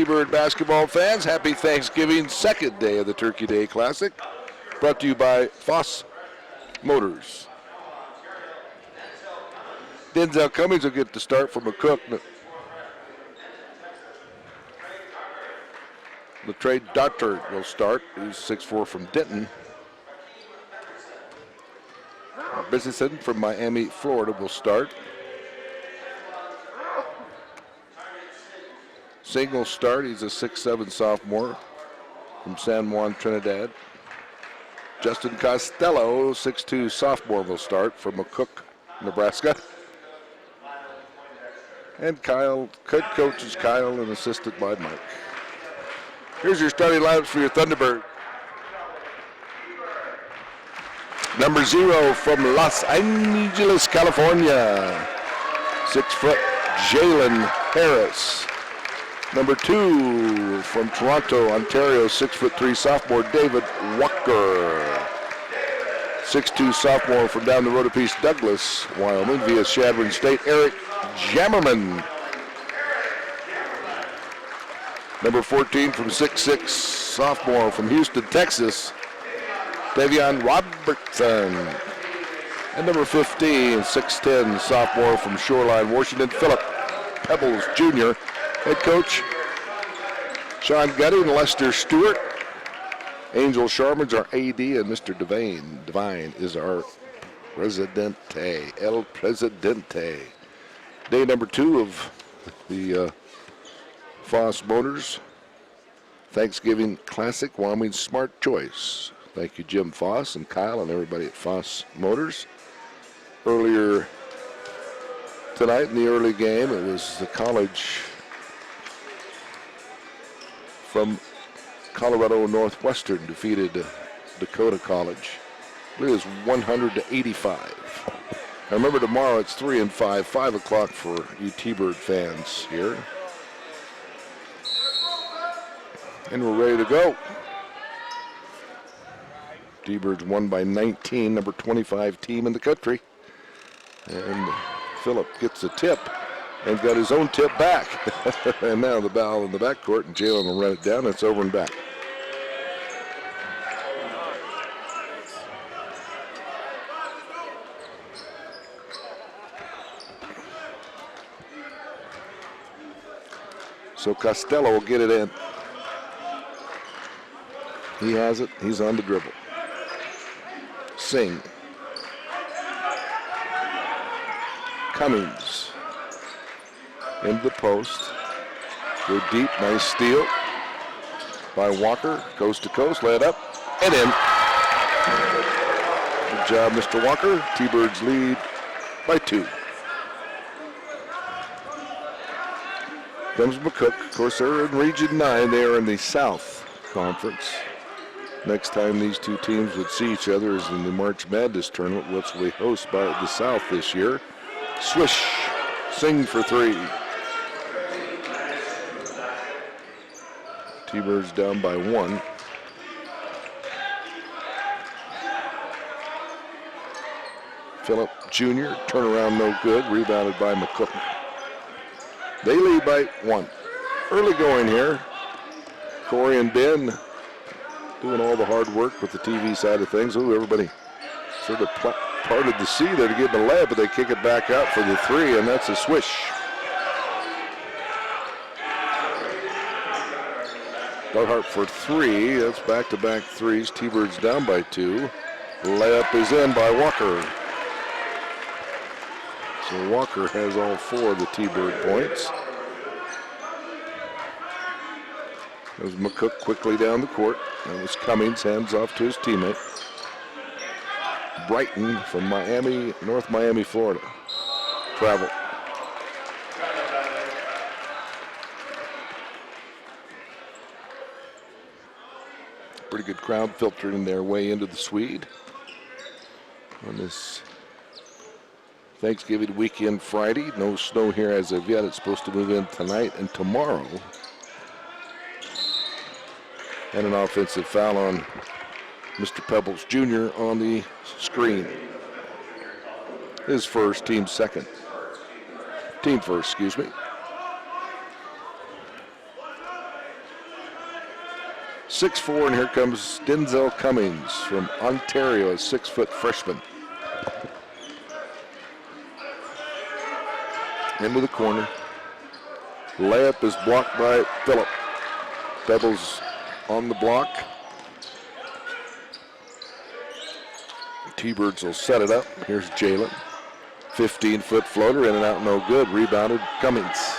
T-Bird basketball fans. Happy Thanksgiving, second day of the Turkey Day Classic. Brought to you by Foss Motors. Denzel Cummings will get the start for McCook. The trade Doctor will start. He's 6'4" from Denton. Businesson from Miami, Florida will start. Singh will start. He's a 6'7" sophomore from San Juan, Trinidad. Justin Costello, 6'2" sophomore, will start from McCook, Nebraska. And Kyle, coach is Kyle and assisted by Mike. Here's your starting lineups for your Thunderbird. Number 0 from Los Angeles, California, 6 foot Jalen Harris. Number 2 from Toronto, Ontario, 6'3" sophomore David Walker. 6'2" sophomore from down the road a piece, Douglas, Wyoming, via Chadron State, Eric Jammerman. Number 14 from 6'6", sophomore from Houston, Texas, Davion Robertson. And number 15, 6'10", sophomore from Shoreline, Washington, Philip Pebbles Jr. Head coach Sean Gutty and Lester Stewart. Angel Sharman's our AD, and Mr. Devine is our Presidente, El Presidente. Day number 2 of the Foss Motors Thanksgiving Classic, Wyoming Smart Choice. Thank you, Jim Foss and Kyle and everybody at Foss Motors. Earlier tonight in the early game, it was the college from Colorado Northwestern defeated Dakota College. I believe it was 100-85. Now remember, tomorrow it's 3 and 5, 5 o'clock for you T-Bird fans here. And we're ready to go. T-Birds won by 19, number 25 team in the country. And Phillip gets a tip and got his own tip back. And now the ball in the backcourt, and Jalen will run it down. It's over and back. So Costello will get it in. He has it. He's on the dribble. Singh. Cummings. Into the post. Go deep. Nice steal by Walker. Coast to coast. Lay it up and in. Good job, Mr. Walker. T-Birds lead by 2. Comes McCook. Of course, they're in Region 9. They are in the South Conference. Next time these two teams would see each other is in the March Madness tournament, which we host by the South this year. Swish. Singh for 3. T-Birds down by 1. Phillip Jr. turnaround no good. Rebounded by McCook. They lead by 1. Early going here. Corey and Ben doing all the hard work with the TV side of things. Ooh, everybody sort of parted the sea there to get the layup, but they kick it back out for the 3, and that's a swish. Barhart for 3. That's back-to-back threes. T-Birds down by 2. Layup is in by Walker. So Walker has all 4 of the T-Bird points. There's McCook quickly down the court. That was Cummings, hands off to his teammate. Brighton from Miami, North Miami, Florida. Travel. Pretty good crowd filtering their way into the Swede on this Thanksgiving weekend Friday. No snow here as of yet. It's supposed to move in tonight and tomorrow. And an offensive foul on Mr. Pebbles Jr. on the screen. His first, team second. Team first, excuse me. 6'4", and here comes Denzel Cummings from Ontario, a 6-foot freshman. Into the corner. Layup is blocked by Phillip. Pebbles on the block. T-Birds will set it up. Here's Jalen. 15-foot floater, in and out, no good. Rebounded Cummings.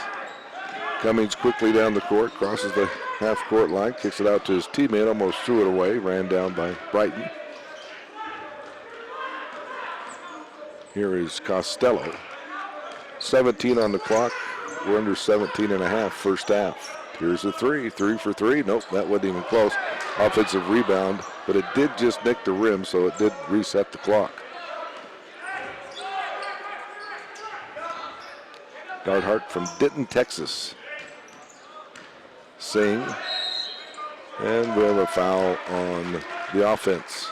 Cummings quickly down the court, crosses the half-court line, kicks it out to his teammate, almost threw it away, ran down by Brighton. Here is Costello. 17 on the clock. We're under 17 and a half, first half. Here's a 3 for 3. Nope, that wasn't even close. Offensive rebound, but it did just nick the rim, so it did reset the clock. Darthart from Denton, Texas. Sing. And we have a foul on the offense.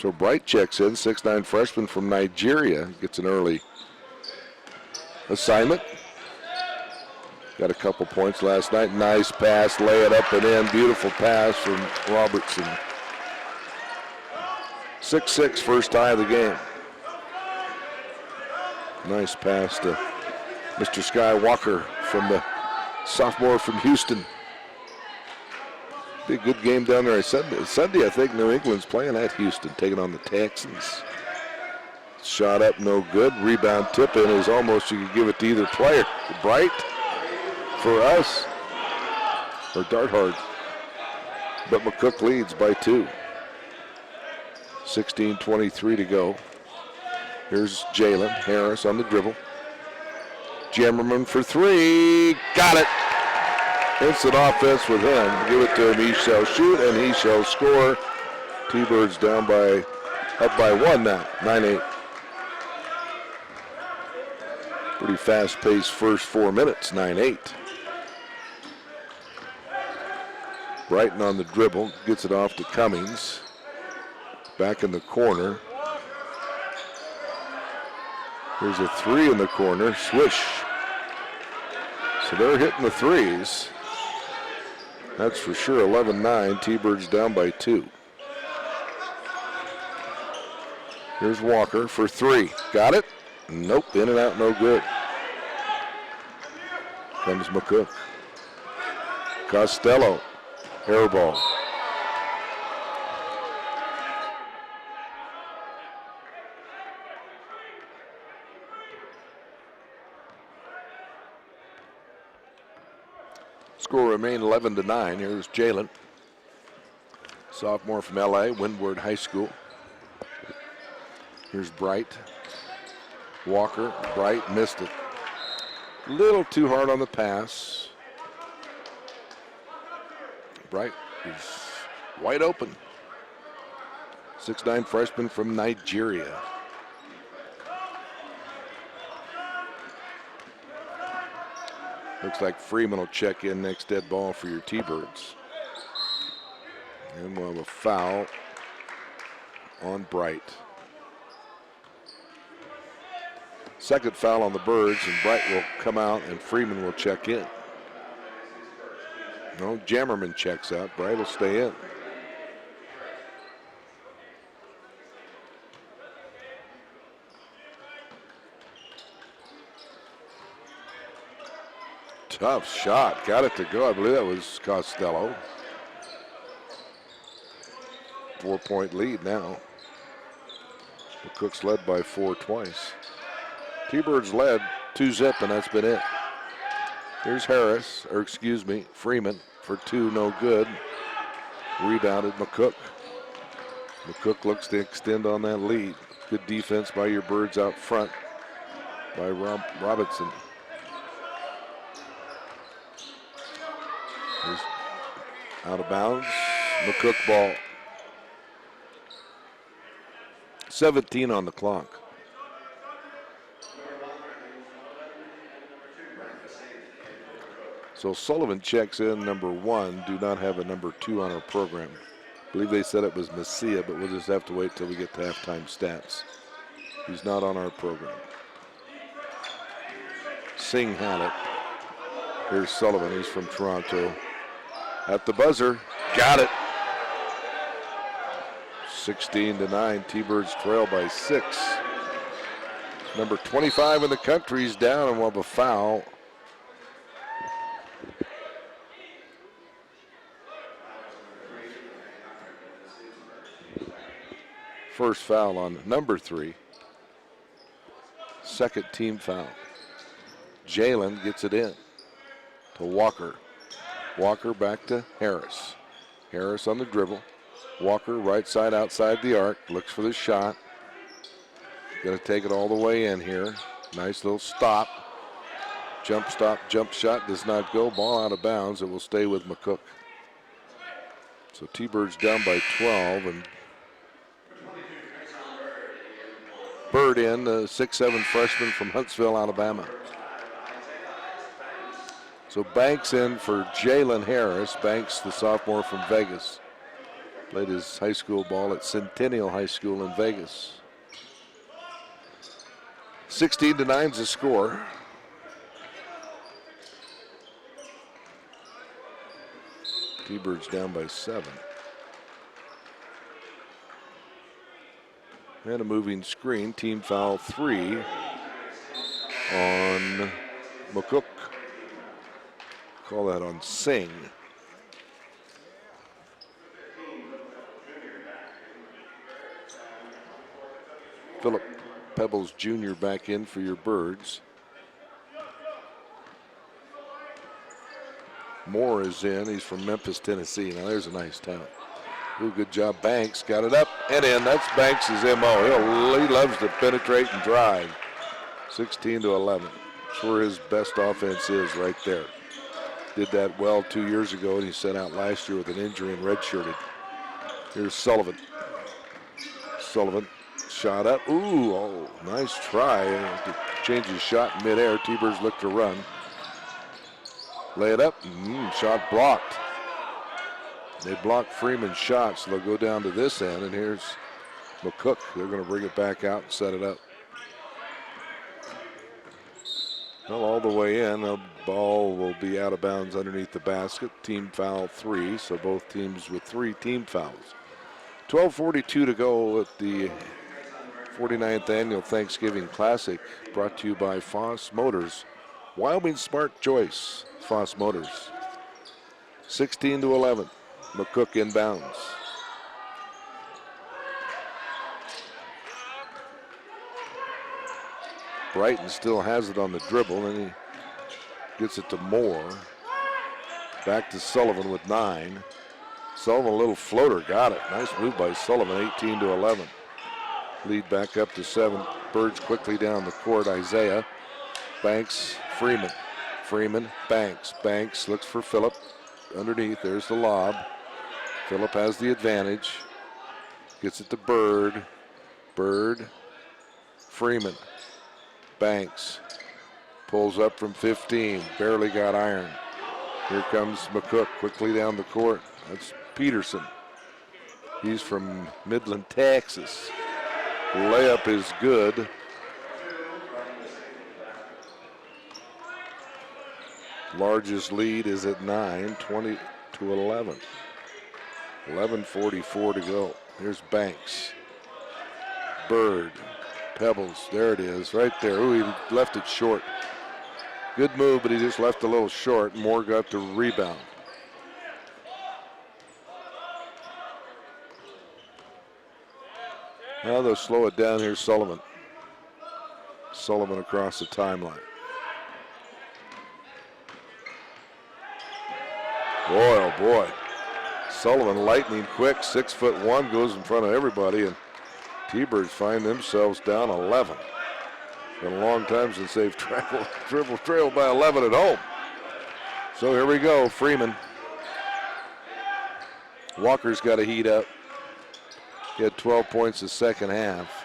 So Bright checks in, 6'9" freshman from Nigeria, gets an early assignment. Got a couple points last night. Nice pass, lay it up and in. Beautiful pass from Robertson. 6'6", first tie of the game. Nice pass to Mr. Skywalker from the sophomore from Houston. Be a good game down there. Sunday, I think New England's playing at Houston, taking on the Texans. Shot up, no good. Rebound tip in is almost, you could give it to either player. Bright for us, or Darthart. But McCook leads by 2. 16:23 to go. Here's Jalen Harris on the dribble. Jammerman for 3. Got it. Instant offense with him. Give it to him. He shall shoot and he shall score. T-Birds up by 1 now. 9-8. Pretty fast-paced first 4 minutes. 9-8. Brighton on the dribble. Gets it off to Cummings. Back in the corner. There's a 3 in the corner. Swish. So they're hitting the threes. That's for sure. 11-9. T-Birds down by 2. Here's Walker for 3. Got it? Nope. In and out, no good. Comes McCook. Costello. Air ball. Score remained 11-9. Here's Jalen. Sophomore from LA, Windward High School. Here's Bright. Walker. Bright missed it. A little too hard on the pass. Bright is wide open. 6'9" freshman from Nigeria. Looks like Freeman will check in next dead ball for your T-Birds. And we'll have a foul on Bright. Second foul on the Birds, and Bright will come out and Freeman will check in. No, Jammerman checks out. Bright will stay in. Tough shot. Got it to go. I believe that was Costello. 4-point lead now. McCook's led by 4 twice. T-Birds led 2-0, and that's been it. Here's Freeman for 2, no good. Rebounded McCook. McCook looks to extend on that lead. Good defense by your Birds out front by Robinson. Here's out of bounds. McCook ball. 17 on the clock. So Sullivan checks in number 1. Do not have a number 2 on our program. I believe they said it was Messia, but we'll just have to wait till we get to halftime stats. He's not on our program. Singh had it. Here's Sullivan. He's from Toronto. At the buzzer. Got it. 16-9. T-Birds trail by 6. Number 25 in the country is down and will have a foul. First foul on number 3. Second team foul. Jalen gets it in to Walker. Walker back to Harris. Harris on the dribble. Walker right side outside the arc. Looks for the shot. Going to take it all the way in here. Nice little stop. Jump stop, jump shot does not go. Ball out of bounds. It will stay with McCook. So T-Birds down by 12. And Bird in, the 6'7" freshman from Huntsville, Alabama. So Banks in for Jalen Harris. Banks, the sophomore from Vegas. Played his high school ball at Centennial High School in Vegas. 16-9 is the score. T-Birds down by 7. And a moving screen. Team foul 3 on McCook. Call that on Singh. Philip Pebbles Jr. back in for your Birds. Moore is in. He's from Memphis, Tennessee. Now there's a nice talent. Ooh, good job. Banks got it up and in. That's Banks' MO. He loves to penetrate and drive. 16-11. That's where his best offense is, right there. Did that well 2 years ago, and he set out last year with an injury and redshirted. Here's Sullivan. Sullivan shot up. Ooh, oh, nice try to change his shot in midair. T-Birds look to run. Lay it up. Shot blocked. They blocked Freeman's shot, so they'll go down to this end, and here's McCook. They're going to bring it back out and set it up. Well, all the way in. The ball will be out of bounds underneath the basket. Team foul 3, so both teams with 3 team fouls. 12:42 to go at the 49th Annual Thanksgiving Classic, brought to you by Foss Motors. Wyoming Smart Choice, Foss Motors. 16-11. McCook inbounds. Brighton still has it on the dribble, and he gets it to Moore. Back to Sullivan with 9. Sullivan, a little floater, got it. Nice move by Sullivan, 18-11. Lead back up to 7. Birds quickly down the court. Isaiah, Banks, Freeman. Freeman, Banks. Banks looks for Phillip. Underneath, there's the lob. Phillip has the advantage. Gets it to Bird. Bird, Freeman. Banks pulls up from 15. Barely got iron. Here comes McCook quickly down the court. That's Peterson. He's from Midland, Texas. Layup is good. Largest lead is at 9, 20-11. 11:44 to go. Here's Banks. Bird. Pebbles. There it is, right there. Ooh, he left it short. Good move, but he just left a little short. Moore got the rebound. Now they'll slow it down. Here's Sullivan. Sullivan across the timeline. Boy, oh boy. Sullivan lightning quick, 6'1", goes in front of everybody, and T-Birds find themselves down 11. Been a long time since they've trailed by 11 at home. So here we go, Freeman. Walker's got to heat up. He had 12 points the second half.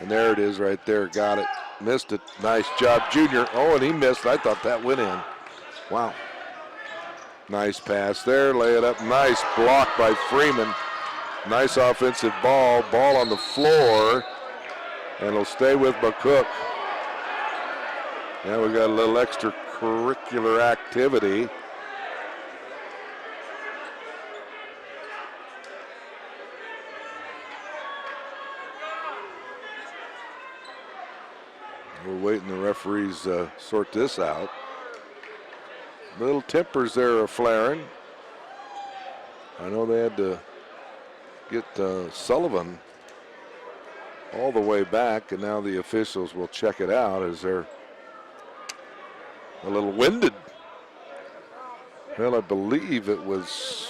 And there it is right there, got it. Missed it, nice job, Junior. Oh, and he missed, I thought that went in. Wow. Nice pass there, lay it up, nice block by Freeman. Nice offensive ball on the floor, and it'll stay with McCook. Now we got a little extracurricular activity. We're waiting the referees sort this out. Little tempers there are flaring. I know they had to get Sullivan all the way back, and now the officials will check it out as they're a little winded. Well, I believe it was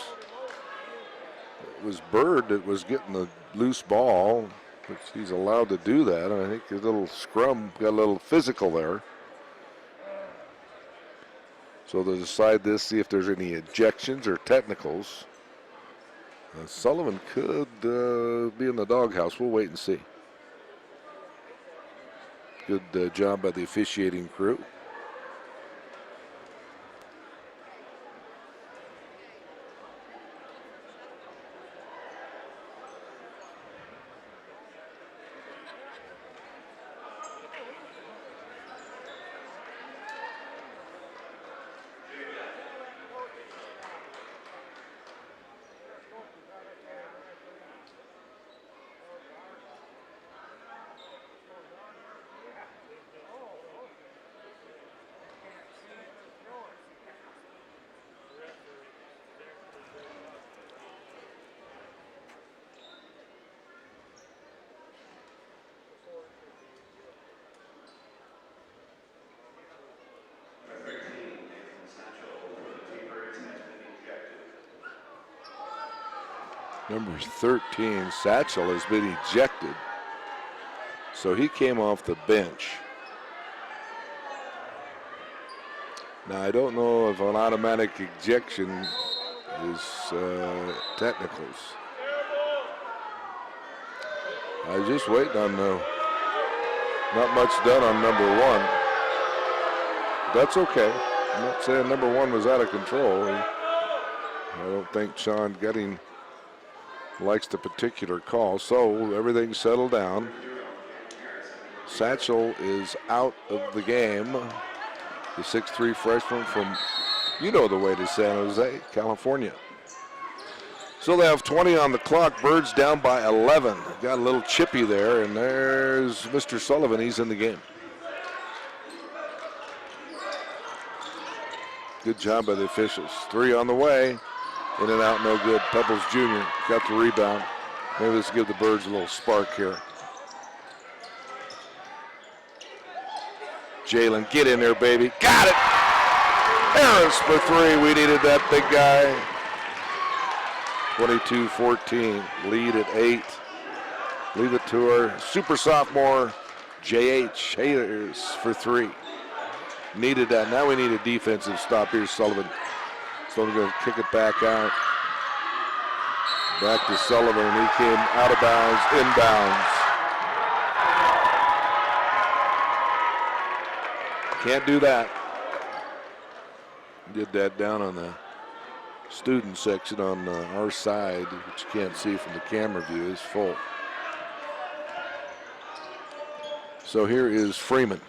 Bird that was getting the loose ball, which he's allowed to do that. And I think his little scrum got a little physical there. So they'll decide this, see if there's any ejections or technicals. Sullivan could be in the doghouse. We'll wait and see. Good job by the officiating crew. Number 13, Satchel, has been ejected. So he came off the bench. Now, I don't know if an automatic ejection is technicals. I was just waiting on not much done on number 1. That's okay. I'm not saying number 1 was out of control. I don't think Sean Getting likes the particular call, so everything's settled down. Satchel is out of the game. The 6'3" freshman from, the way to San Jose, California. So they have 20 on the clock. Birds down by 11. Got a little chippy there, and there's Mr. Sullivan. He's in the game. Good job by the officials. 3 on the way. In and out, no good. Pebbles Jr. got the rebound. Maybe let's give the Birds a little spark here. Jalen, get in there, baby. Got it! Harris for 3. We needed that big guy. 22-14. Lead at 8. Leave it to our super sophomore, J.H. Harris for 3. Needed that. Now we need a defensive stop. Here's Sullivan. So we're going to kick it back out. Back to Sullivan. He came out of bounds, inbounds. Can't do that. Did that down on the student section on our side, which you can't see from the camera view, is full. So here is Freeman.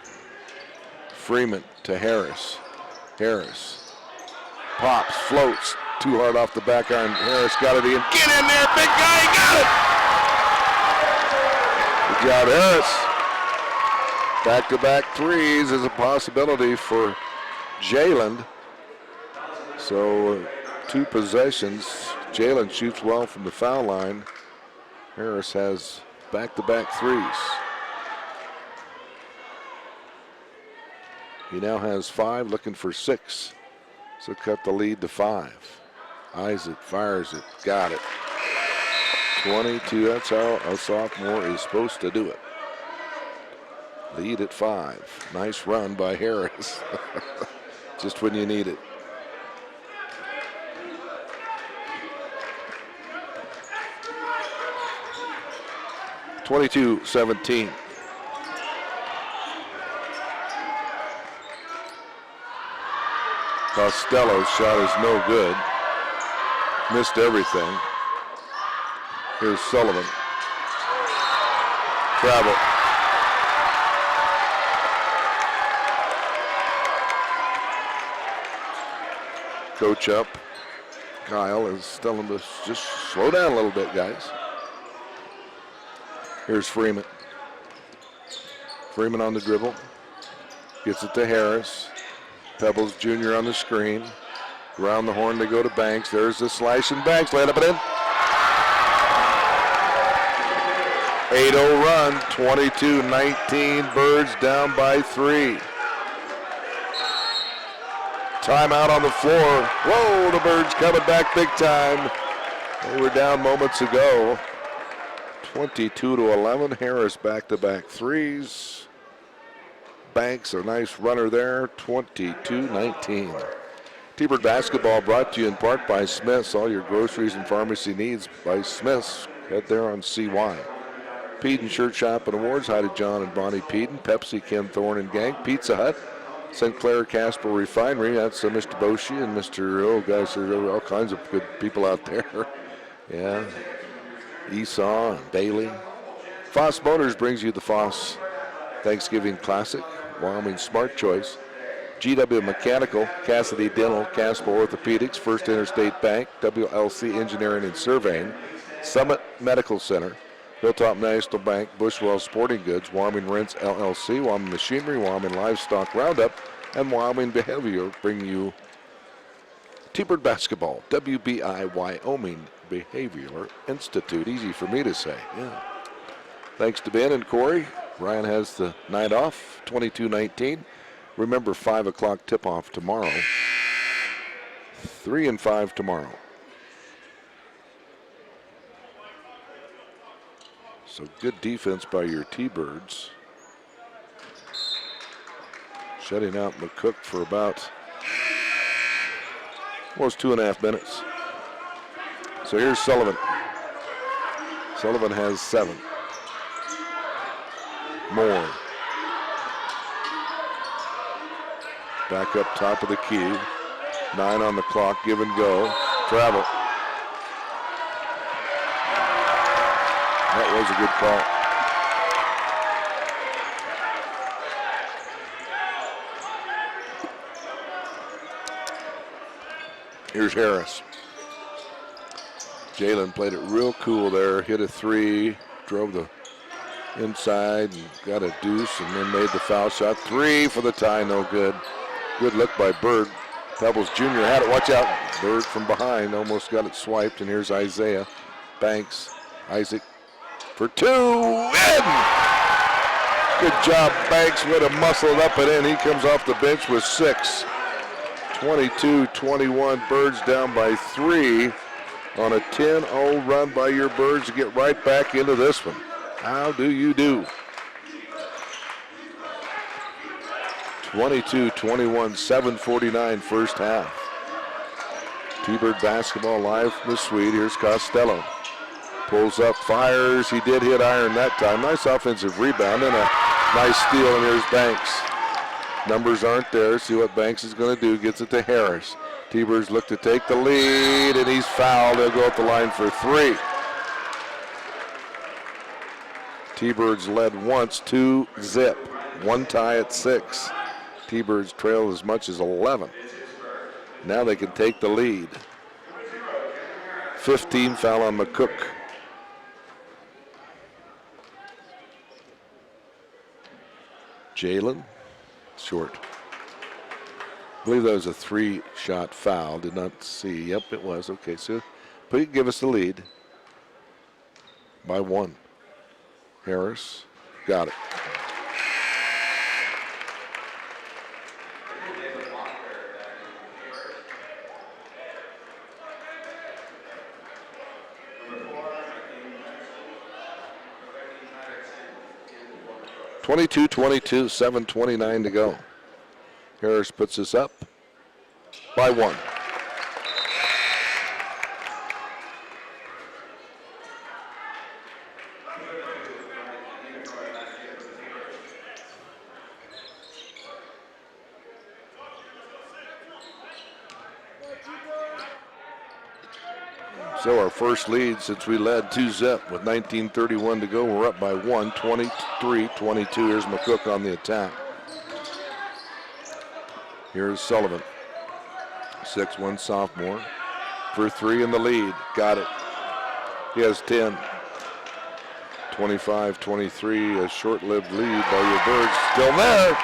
Freeman to Harris. Harris. Pops, floats, too hard off the back iron. Harris got it in. Get in there, big guy, he got it! Good job, Harris. Back-to-back threes is a possibility for Jalen. So 2 possessions. Jalen shoots well from the foul line. Harris has back-to-back threes. He now has 5, looking for 6. So cut the lead to 5. Eyes it, fires it, got it. 22, that's how a sophomore is supposed to do it. Lead at 5. Nice run by Harris. Just when you need it. (22-17). Costello's shot is no good. Missed everything. Here's Sullivan. Travel. Coach up. Kyle is telling us just slow down a little bit, guys. Here's Freeman. Freeman on the dribble. Gets it to Harris. Pebbles Jr. on the screen. Around the horn they go to Banks. There's the slash and Banks. Let it in. 8-0 run. 22-19. Birds down by 3. Timeout on the floor. Whoa, the Birds coming back big time. They were down moments ago. 22-11. Harris back-to-back threes. Banks, a nice runner there. 22-19. T-Bird basketball brought to you in part by Smith's. All your groceries and pharmacy needs by Smith's. Head there on CY. Peden Shirt Shop and Awards. Hi to John and Bonnie Peden. Pepsi, Ken Thorne and gang. Pizza Hut. St. Clair Casper Refinery. That's Mr. Boshi and Mr. Oh, guys, there are all kinds of good people out there. Yeah. Esau and Bailey. Foss Motors brings you the Foss Thanksgiving Classic. Wyoming Smart Choice. GW Mechanical, Cassidy Dental, Casper Orthopedics, First Interstate Bank, WLC Engineering and Surveying, Summit Medical Center, Hilltop National Bank, Bushwell Sporting Goods, Wyoming Rents LLC, Wyoming Machinery, Wyoming Livestock Roundup, and Wyoming Behavior bring you T-Bird Basketball, WBI Wyoming Behavioral Institute. Easy for me to say, yeah. Thanks to Ben and Corey. Ryan has the night off, 22-19. Remember, 5 o'clock tip-off tomorrow. 3 and 5 tomorrow. So good defense by your T-Birds. Shutting out McCook for about almost 2.5 minutes. So here's Sullivan. Sullivan has 7. Moore. Back up top of the key. 9 on the clock, give and go. Travel. That was a good call. Here's Harris. Jalen played it real cool there, hit a 3, drove the inside and got a deuce and then made the foul shot. 3 for the tie, no good. Good look by Bird. Pebbles Jr. had it, watch out. Bird from behind, almost got it swiped, and here's Isaiah. Banks, Isaac for 2, in! Good job, Banks, would have muscled up and in. He comes off the bench with 6. 22-21, Birds down by 3 on a 10-0 run by your Birds to get right back into this one. How do you do? 22-21, 7:49 first half. T-Bird basketball live from the suite. Here's Costello. Pulls up, fires. He did hit iron that time. Nice offensive rebound and a nice steal, and here's Banks. Numbers aren't there. See what Banks is going to do. Gets it to Harris. T-Birds look to take the lead, and he's fouled. They'll go up the line for 3. T-Birds led once, 2-0. 1 tie at 6. T-Birds trailed as much as 11. Now they can take the lead. 15 foul on McCook. Jalen, short. I believe that was a 3-shot foul. Did not see. Yep, it was. Okay, so please give us the lead by 1. Harris, got it. (22-22), 7:29 to go. Harris puts us up by 1. So our first lead since we led 2-0 with 19:31 to go. We're up by 1, 23-22. Here's McCook on the attack. Here's Sullivan, 6'1" sophomore, for 3 in the lead. Got it. He has 10. 25-23, a short-lived lead by your Birds. Still there.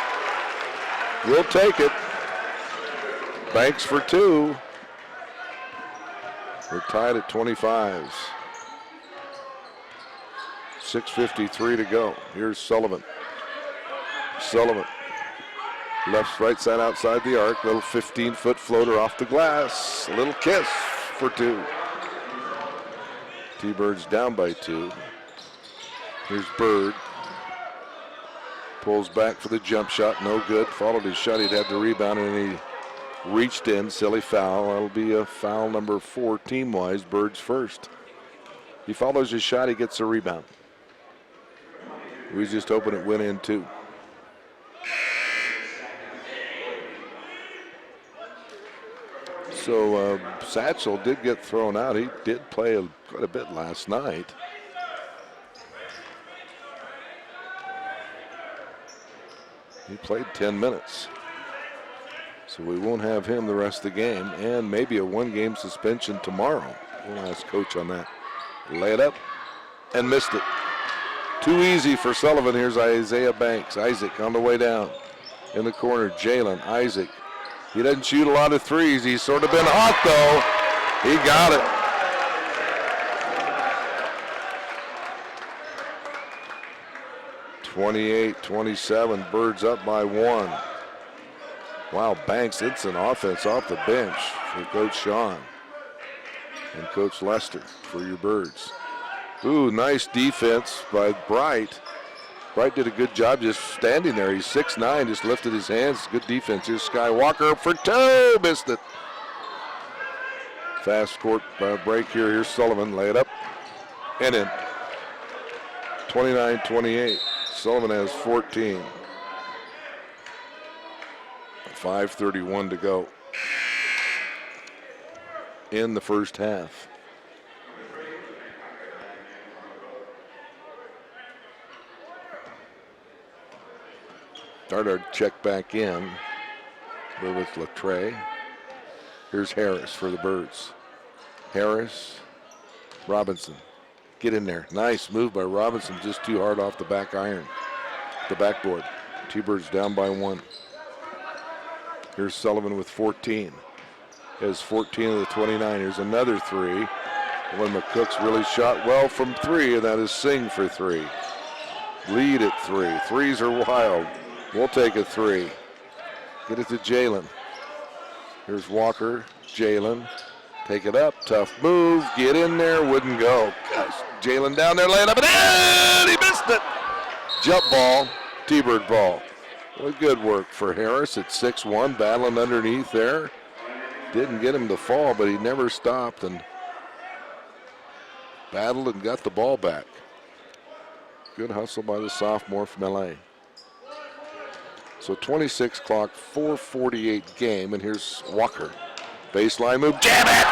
We'll take it. Banks for 2. We're tied at 25s. 6:53 to go. Here's Sullivan. Sullivan. Left, right side outside the arc. Little 15-foot floater off the glass. A little kiss for 2. T-Birds down by 2. Here's Bird. Pulls back for the jump shot. No good. Followed his shot. He'd had the rebound and he reached in. Silly foul. That'll be a foul number 4 team-wise. Birds first. He follows his shot. He gets the rebound. We just hoping it went in too. So Satchel did get thrown out. He did play quite a bit last night. He played 10 minutes. So we won't have him the rest of the game, and maybe a 1-game suspension tomorrow. We'll ask Coach on that. Lay it up and missed it. Too easy for Sullivan. Here's Isaiah Banks. Isaac on the way down. In the corner, Jalen. Isaac. He doesn't shoot a lot of threes. He's sort of been hot, though. He got it. (28-27), Birds up by 1. Wow, Banks, it's an offense off the bench for Coach Sean and Coach Lester for your Birds. Ooh, nice defense by Bright. Bright did a good job just standing there. He's 6'9", just lifted his hands. Good defense. Here's Skywalker for 2, missed it. Fast court break here. Here's Sullivan, lay it up and in. 29-28. Sullivan has 14. 5:31 to go in the first half. Start our check back in. We're with Latre. Here's Harris for the Birds. Harris, Robinson. Get in there. Nice move by Robinson, just too hard off the back iron. The backboard. T-Birds down by 1. Here's Sullivan with 14. He has 14 of the 29. Here's another 3. When McCook's really shot well from 3, and that is Singh for 3. Lead at 3. Threes are wild. We'll take a 3. Get it to Jalen. Here's Walker, Jalen. Take it up, tough move, get in there, wouldn't go. Gosh, Jalen down there, laying up, and he missed it. Jump ball, T-Bird ball. Well, good work for Harris at 6'1", battling underneath there. Didn't get him to fall, but he never stopped and battled and got the ball back. Good hustle by the sophomore from LA. So 26 clock, 4:48 game, and here's Walker. Baseline move, jam it!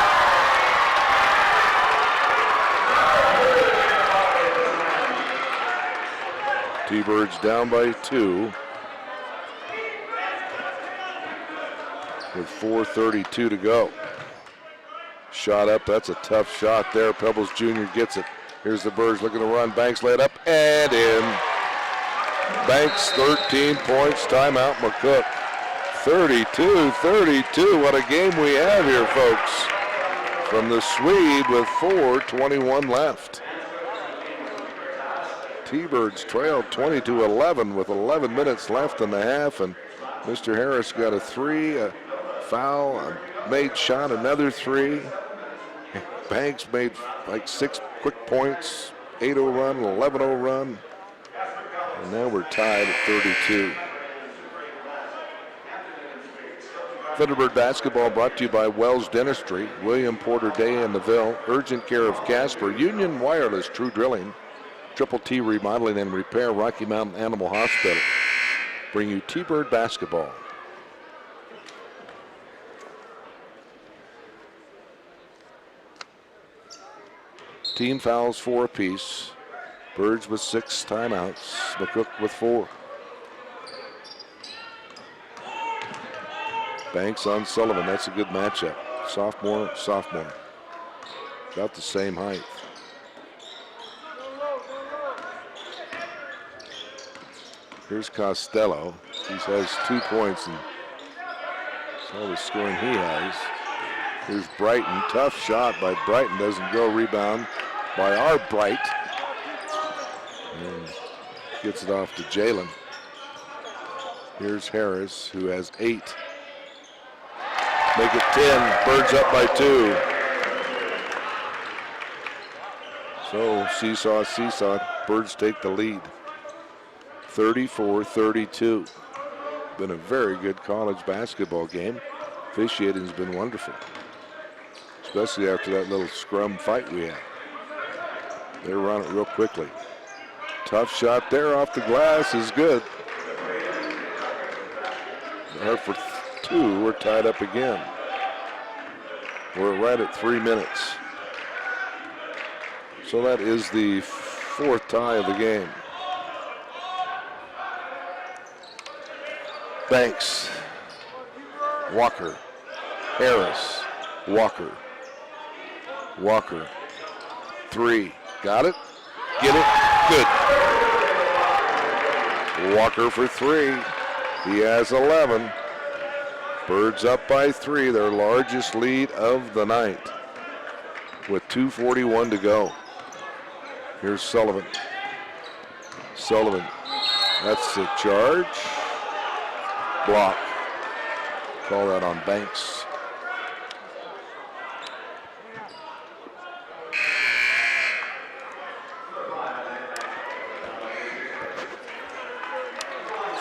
T-Birds down by 2. With 4:32 to go. Shot up, that's a tough shot there. Pebbles Jr. gets it. Here's the Birds looking to run. Banks laid up and in. Banks 13 points, timeout McCook. 32-32, what a game we have here, folks. From the Swede with 4:21 left. T-Birds trailed 20-11 with 11 minutes left in the half, and Mr. Harris got a 3, a foul, a made shot, another 3. Banks made like 6 quick points, 8-0 run, 11-0 run. And now we're tied at 32. Thunderbird basketball brought to you by Wells Dentistry, William Porter Day in the Ville, Urgent Care of Casper, Union Wireless, True Drilling, Triple T Remodeling and Repair, Rocky Mountain Animal Hospital. Bring you T-Bird basketball. Team fouls 4 apiece. Birds with 6 timeouts. McCook with 4. Banks on Sullivan. That's a good matchup. Sophomore, sophomore. About the same height. Here's Costello. He has 2 points and that's all the scoring he has. Here's Brighton. Tough shot by Brighton. Doesn't go. Rebound by our Bright. And gets it off to Jalen. Here's Harris, who has 8. Make it 10. Birds up by 2. So seesaw, seesaw. Birds take the lead. 34-32. Been a very good college basketball game. Officiating's been wonderful, especially after that little scrum fight we had. They run it real quickly. Tough shot there off the glass is good. They're for 2. We're tied up again. We're right at 3 minutes. So that is the 4th tie of the game. Banks, Walker, Harris, Walker, Walker, 3, got it, get it, good. Walker for 3, he has 11. Birds up by 3, their largest lead of the night with 2:41 to go. Here's Sullivan. Sullivan, that's a charge. Block. Call that on Banks.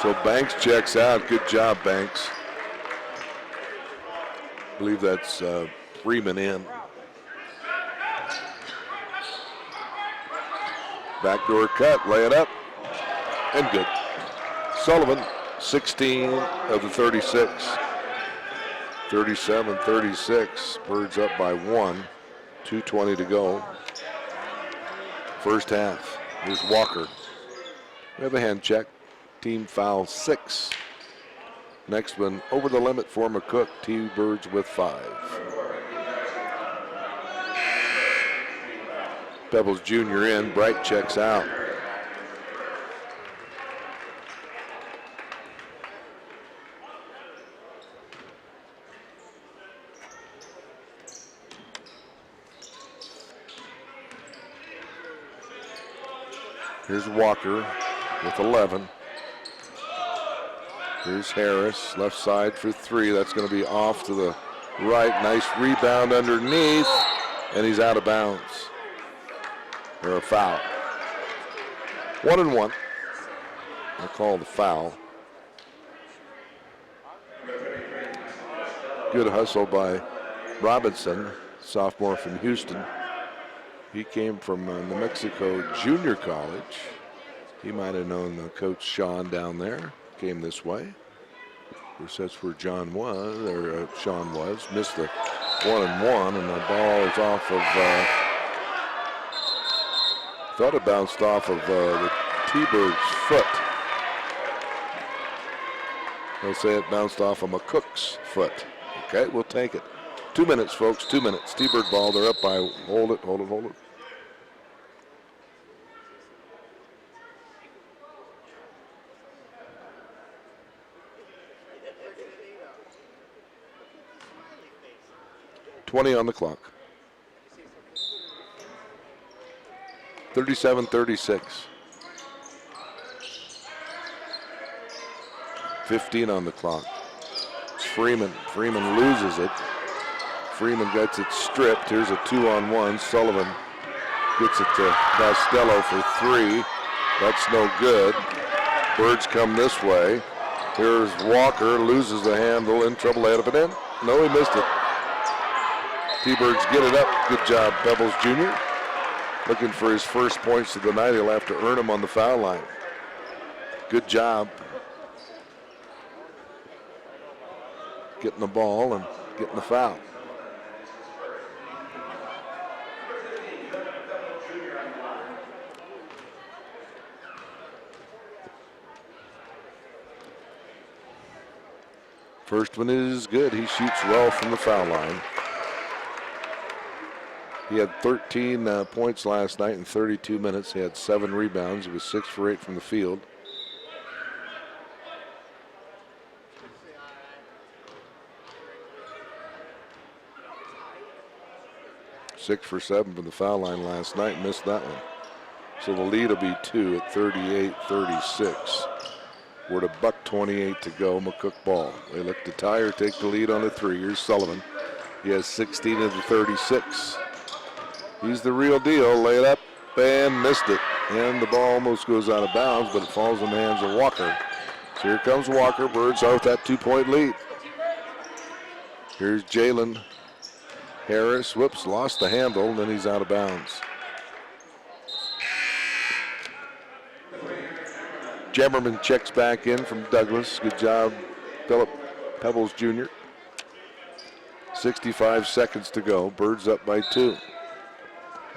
So Banks checks out. Good job, Banks. I believe that's Freeman in. Backdoor cut, lay it up, and good. Sullivan, 16 of the 36. 37-36. Birds up by 1. 2:20 to go. First half. Here's Walker. We have a hand check. Team foul 6. Next one over the limit for McCook. T-Birds with 5. Pebbles Jr. in. Bright checks out. Here's Walker with 11. Here's Harris, left side for 3. That's going to be off to the right. Nice rebound underneath, and he's out of bounds. Or a foul. 1 and 1. I'll call the foul. Good hustle by Robinson, sophomore from Houston. He came from New Mexico Junior College. He might have known Coach Sean down there. Came this way. Of course, that's where John was, or Sean was. Missed the 1-and-1, and the ball is off of. Thought it bounced off of the T-Bird's foot. They'll say it bounced off of McCook's foot. Okay, we'll take it. 2 minutes, folks. 2 minutes. T-Bird ball. They're up by. Hold it. Hold it. Hold it. $20 on the clock. 37-36. 15 on the clock. It's Freeman. Freeman loses it. Freeman gets it stripped. Here's a 2-on-1. Sullivan gets it to Costello for 3. That's no good. Birds come this way. Here's Walker, loses the handle, in trouble, lay it up and in. No, he missed it. T-Birds get it up. Good job, Pebbles Jr. Looking for his first points of the night. He'll have to earn them on the foul line. Good job. Getting the ball and getting the foul. First one is good. He shoots well from the foul line. He had 13 points last night in 32 minutes. He had 7 rebounds. He was 6 for 8 from the field. Six for 7 from the foul line last night. Missed that one. So the lead will be 2 at 38-36. We're at $1:28 to go. McCook ball. They look to tie or take the lead on a 3. Here's Sullivan. He has 16 of the 36. He's the real deal. Laid up and missed it. And the ball almost goes out of bounds, but it falls in the hands of Walker. So here comes Walker. Birds are with that 2-point lead. Here's Jalen Harris. Whoops, lost the handle, and then he's out of bounds. Jemmerman checks back in from Douglas. Good job, Philip Pebbles Jr. 65 seconds to go. Birds up by 2.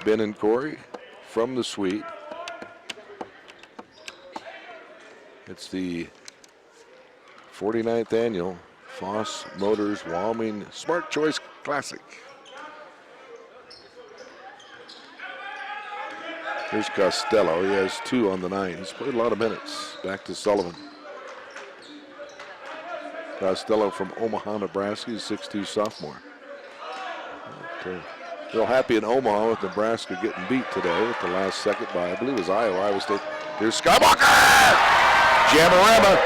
Ben and Corey from the suite. It's the 49th annual Foss Motors Wyoming Smart Choice Classic. Here's Costello. He has 2 on the night. He's played a lot of minutes. Back to Sullivan. Costello from Omaha, Nebraska. He's 6'2" sophomore. Okay. Real happy in Omaha with Nebraska getting beat today at the last second by, I believe it was Iowa State. Here's Skywalker! Jamarama.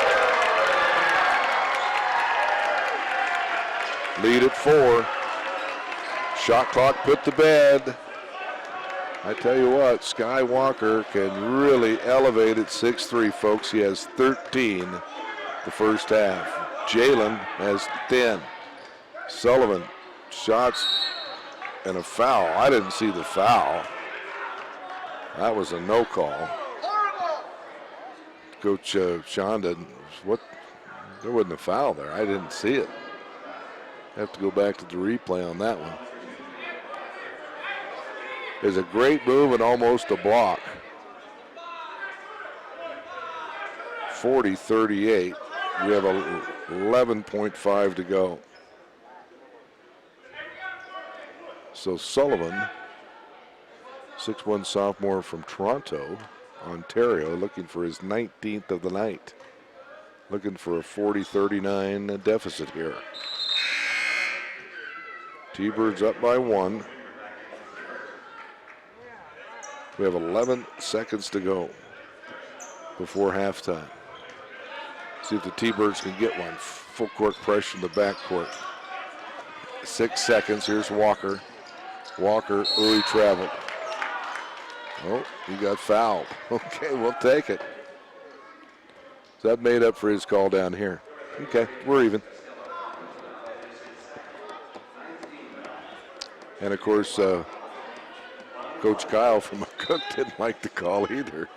Lead at 4. Shot clock put to bed. I tell you what, Skywalker can really elevate at 6'3", folks. He has 13 the first half. Jalen has 10. Sullivan, shots and a foul. I didn't see the foul. That was a no call. Coach Sean didn't, there wasn't a foul there. I didn't see it. Have to go back to the replay on that one. There's a great move and almost a block. 40-38. We have 11.5 to go. So Sullivan, 6'1" sophomore from Toronto, Ontario, looking for his 19th of the night. Looking for a 40-39 deficit here. T-Birds up by 1. We have 11 seconds to go before halftime. See if the T-Birds can get one. Full court pressure in the backcourt. 6 seconds. Here's Walker. Walker, he traveled. Oh, he got fouled. Okay, we'll take it. So that made up for his call down here. Okay, we're even. And of course, Coach Kyle from McCook didn't like the call either.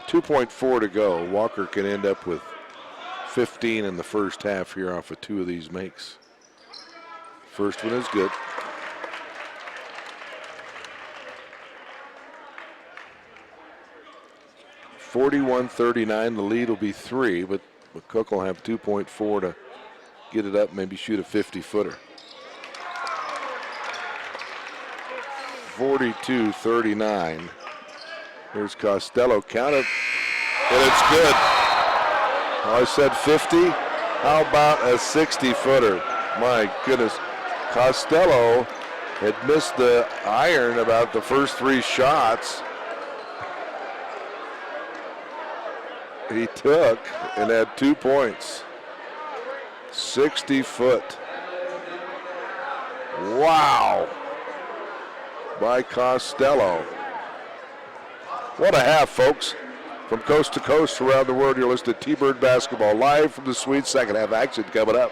.4 to go. Walker can end up with 15 in the first half here off of 2 of these makes. First one is good. .39, the lead will be 3, but McCook will have 2.4 to get it up, maybe shoot a 50-footer. 42-39. Here's Costello, count it, and it's good. Oh, I said 50. How about a 60-footer? My goodness. Costello had missed the iron about the first 3 shots. He took and had 2 points. 60-foot. Wow. By Costello. What a half, folks. From coast to coast around the world, you're listening to T-Bird Basketball live from the suite. Second half action coming up.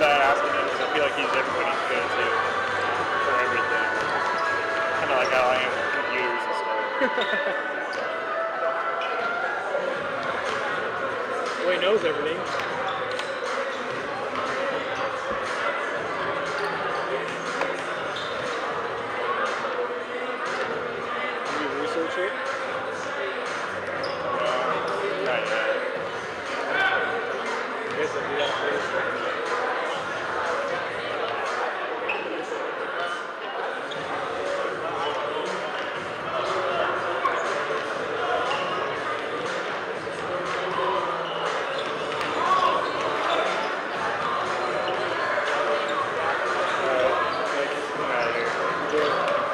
that asking him because I feel like he's everybody's go-to for everything. Kind of like how I am with computers and stuff. Well, he knows everything. You research it? Not yet. I guess I'll do that first.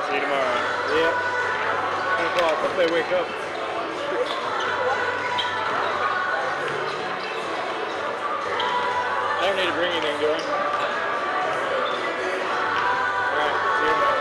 See you tomorrow. Yeah. 10 o'clock. Hopefully I wake up. I don't need to bring anything, do I? Alright, see you tomorrow.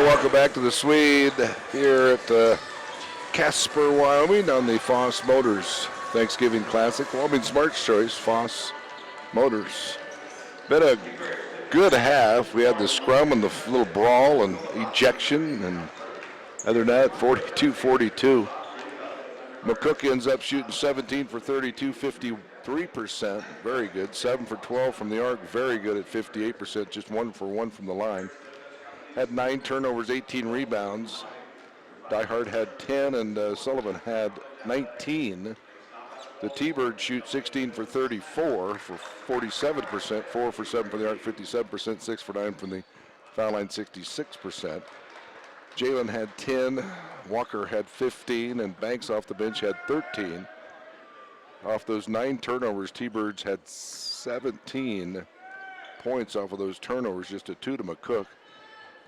Welcome back to the Swede here at Casper, Wyoming on the Foss Motors Thanksgiving Classic. Wyoming Smart's Choice, Foss Motors. Been a good half. We had the scrum and the little brawl and ejection, and other than that, 42-42. McCook ends up shooting 17 for 32, 53%. Very good. 7 for 12 from the arc. Very good at 58%. Just 1 for 1 from the line. Had 9 turnovers, 18 rebounds. Diehard had 10, and Sullivan had 19. The T-Bird shoot 16 for 34 for 47%, 4 for 7 from the arc, 57%, 6 for 9 from the foul line, 66%. Jalen had 10, Walker had 15, and Banks off the bench had 13. Off those 9 turnovers, T-Birds had 17 points off of those turnovers, just a 2 to McCook.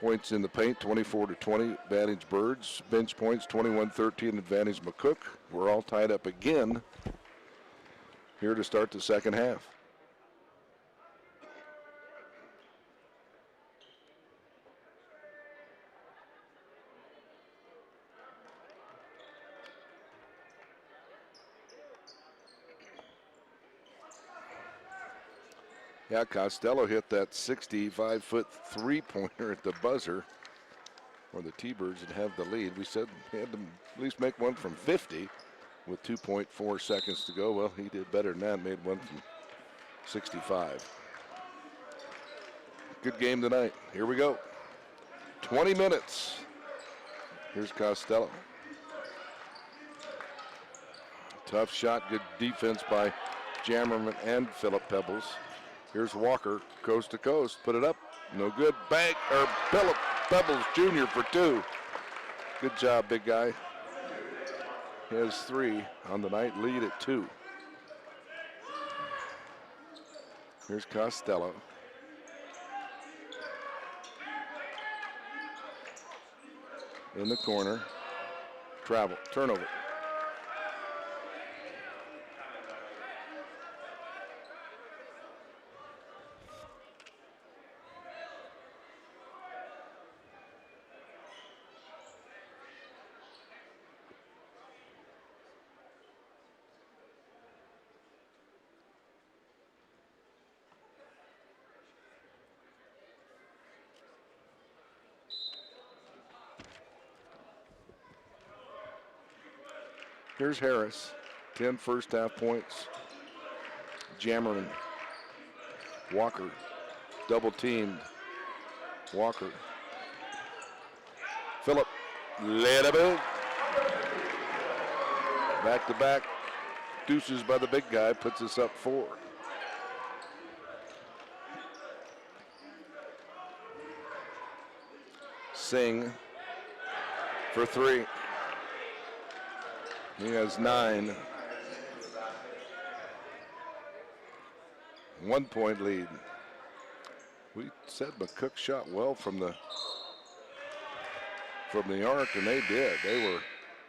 Points in the paint, 24-20, advantage Birds. Bench points, 21-13, advantage McCook. We're all tied up again here to start the second half. Yeah, Costello hit that 65-foot three-pointer at the buzzer, where the T-Birds would have the lead. We said he had to at least make one from 50 with 2.4 seconds to go. Well, he did better than that, made one from 65. Good game tonight. Here we go. 20 minutes. Here's Costello. Tough shot, good defense by Jammerman and Phillip Pebbles. Here's Walker, coast to coast, put it up, no good. Phillip Pebbles Jr. for 2. Good job, big guy. He has 3 on the night, lead at 2. Here's Costello. In the corner, turnover. Here's Harris, 10 first half points. Jammerman, Walker, double teamed. Walker. Phillip, let it in. Back to back, deuces by the big guy, puts us up 4. Singh for 3. He has 9. 1 point lead. We said McCook shot well from the from the arc, and they did. They were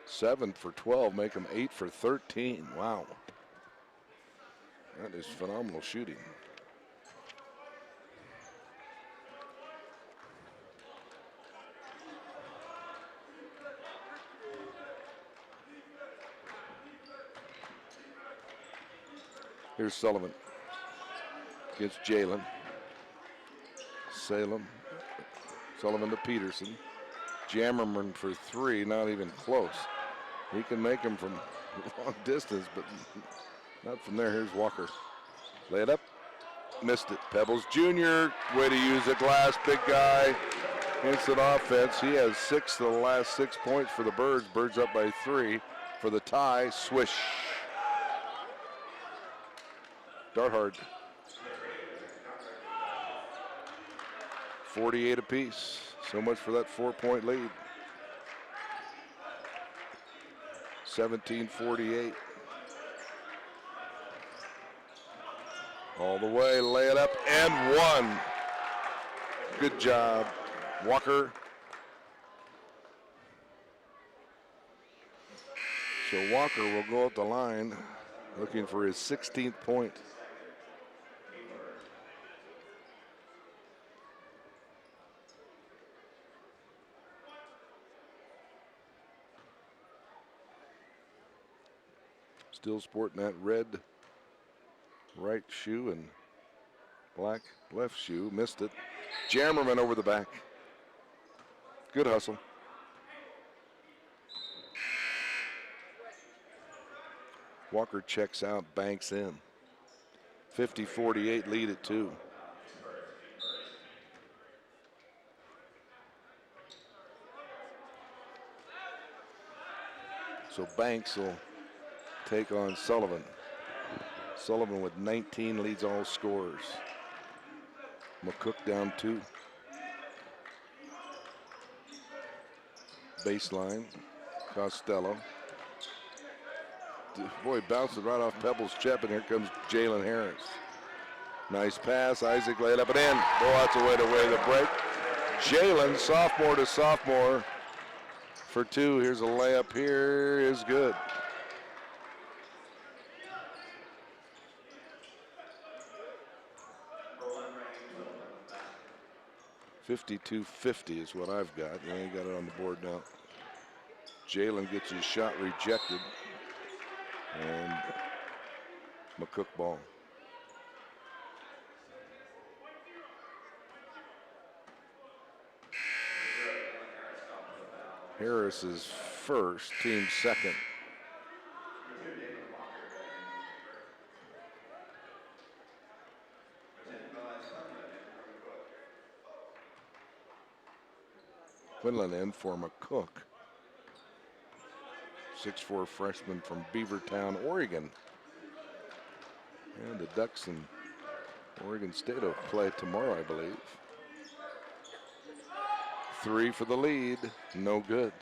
7 for 12, make them 8 for 13. Wow. That is phenomenal shooting. Here's Sullivan against Jalen. Sullivan to Peterson. Jammerman for 3, not even close. He can make them from long distance, but not from there. Here's Walker. Lay it up. Missed it. Pebbles Jr. Way to use the glass. Big guy. Instant offense. He has 6 of the last 6 points for the Birds. Birds up by 3 for the tie. Swish. Dart hard. 48 apiece. So much for that 4-point lead. 17-48. All the way, lay it up, and 1. Good job, Walker. So Walker will go up the line looking for his 16th point. Still sporting that red right shoe and black left shoe. Missed it. Jammerman over the back. Good hustle. Walker checks out, banks in. 50-48 lead at 2. So Banks will take on Sullivan. Sullivan with 19 leads all scorers. McCook down 2. Baseline, Costello. Boy, bouncing right off Pebbles' chip, and here comes Jalen Harris. Nice pass, Isaac laid up and in. Boy, that's a way to weigh the break. Jalen, sophomore to sophomore, for 2. Here's a layup here, is good. $52.50 is what I've got. I ain't got it on the board now. Jalen gets his shot rejected. And McCook ball. Harris is first, team second. Quinlan in for McCook. 6'4" freshman from Beavertown, Oregon. And the Ducks and Oregon State will play tomorrow, I believe. 3 for the lead, no good.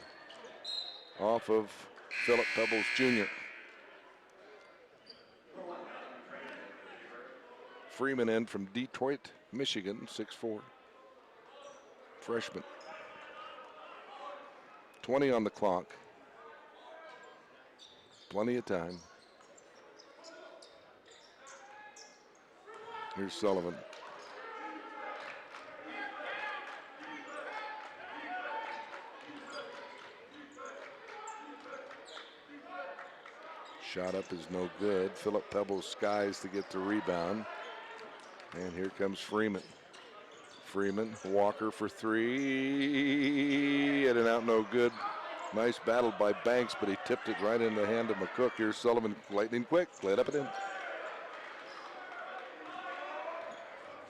Off of Philip Pebbles Jr. Freeman in from Detroit, Michigan, 6'4". Freshman. 20 on the clock. Plenty of time. Here's Sullivan. Shot up is no good. Philip Pebbles skies to get the rebound. And here comes Freeman. Freeman, Walker for 3. In and out, no good. Nice battle by Banks, but he tipped it right in the hand of McCook. Here's Sullivan, lightning quick, laid up and in.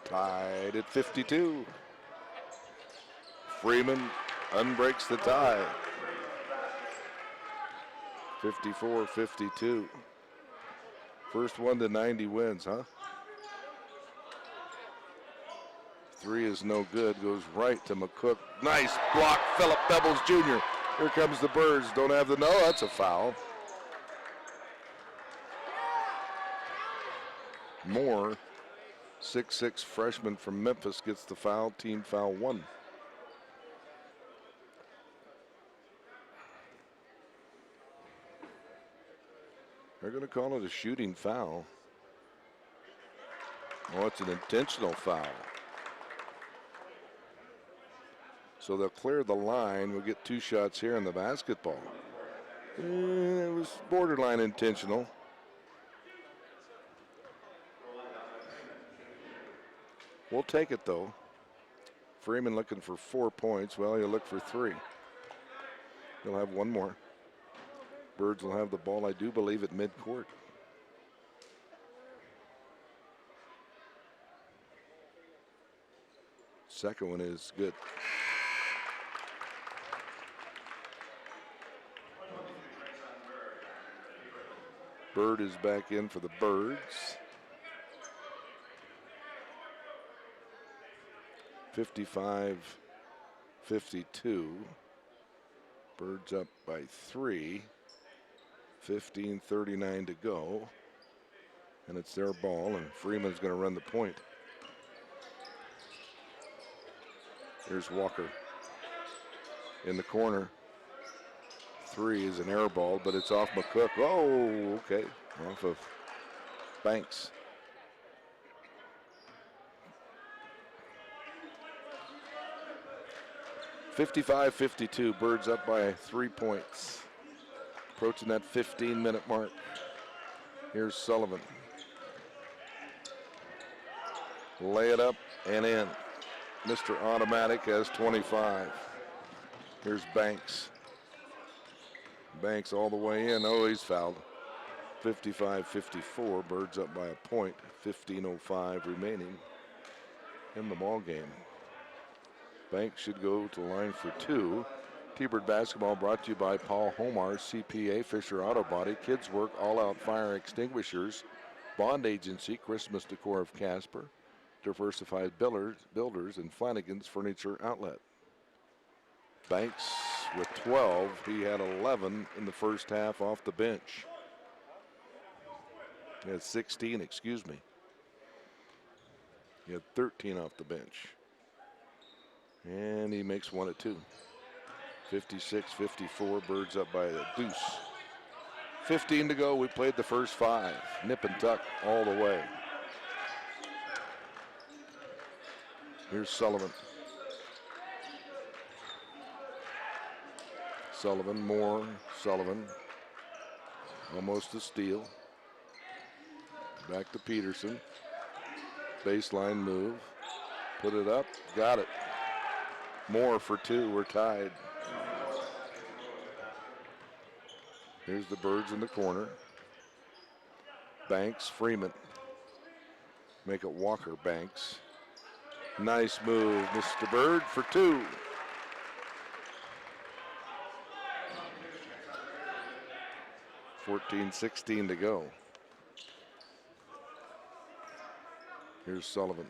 Tied at 52. Freeman unbreaks the tie. 54-52. First one to 90 wins, huh? 3 is no good, goes right to McCook. Nice block, Philip Pebbles Jr. Here comes the Birds, don't have the, no, that's a foul. Moore, 6'6" freshman from Memphis, gets the foul, team foul 1. They're going to call it a shooting foul. Oh, it's an intentional foul. So they'll clear the line. We'll get 2 shots here in the basketball. It was borderline intentional. We'll take it, though. Freeman looking for 4 points. Well, he'll look for 3. He'll have 1 more. Birds will have the ball, I do believe, at midcourt. Second one is good. Bird is back in for the Birds. 55-52. Birds up by 3. 15:39 to go. And it's their ball, and Freeman's going to run the point. Here's Walker in the corner. 3 is an air ball, but it's off McCook. Oh, okay. Off of Banks. (55-52). Birds up by 3 points. Approaching that 15-minute mark. Here's Sullivan. Lay it up and in. Mr. Automatic has 25. Here's Banks. Banks all the way in. Oh, he's fouled. 55-54. Birds up by a point. 15:05 remaining in the ball game. Banks should go to the line for 2. T-Bird basketball brought to you by Paul Homar, CPA, Fisher Auto Body, Kids Work, All Out Fire Extinguishers, Bond Agency, Christmas Decor of Casper, Diversified Builders, and Flanagan's Furniture Outlet. Banks with 12. He had 11 in the first half off the bench. He had 16, excuse me. He had 13 off the bench. And he makes 1 of 2. 56-54, Birds up by a deuce. 15 to go, we played the first 5. Nip and tuck all the way. Here's Sullivan. Sullivan, Moore, Sullivan. Almost a steal. Back to Peterson. Baseline move. Put it up, got it. Moore for 2, we're tied. Here's the Birds in the corner. Banks, Freeman. Make it Walker, Banks. Nice move, Mr. Bird for 2. (14:16 to go. Here's Sullivan.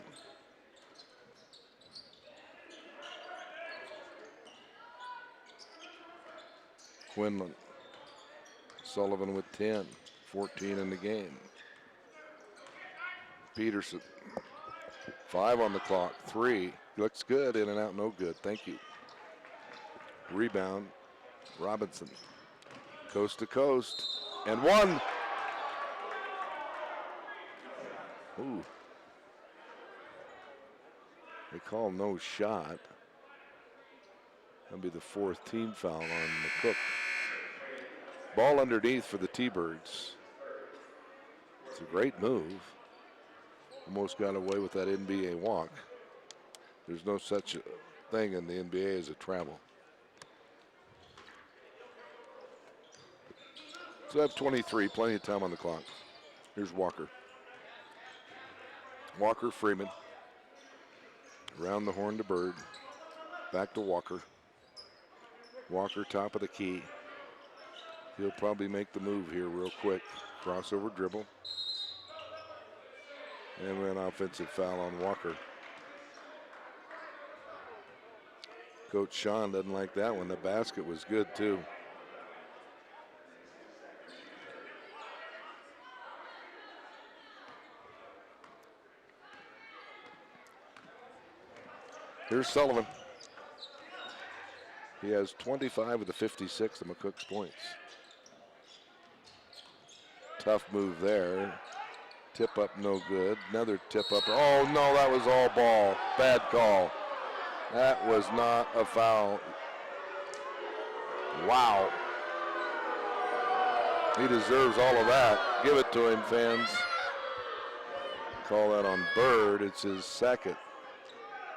Quinlan. Sullivan with 10, 14 in the game. Peterson, 5 on the clock, 3. Looks good, in and out, no good, thank you. Rebound, Robinson. Coast to coast, and 1. Ooh. They call no shot. That'll be the 4th team foul on McCook. Ball underneath for the T-Birds. It's a great move. Almost got away with that NBA walk. There's no such thing in the NBA as a travel. So I have 23, plenty of time on the clock. Here's Walker. Walker, Freeman. Around the horn to Bird. Back to Walker. Walker, top of the key. He'll probably make the move here real quick. Crossover dribble. And an offensive foul on Walker. Coach Sean doesn't like that one. The basket was good too. Here's Sullivan. He has 25 of the 56 of McCook's points. Tough move there. Tip up, no good. Another tip up. Oh, no, that was all ball. Bad call. That was not a foul. Wow. He deserves all of that. Give it to him, fans. Call that on Bird. It's his second.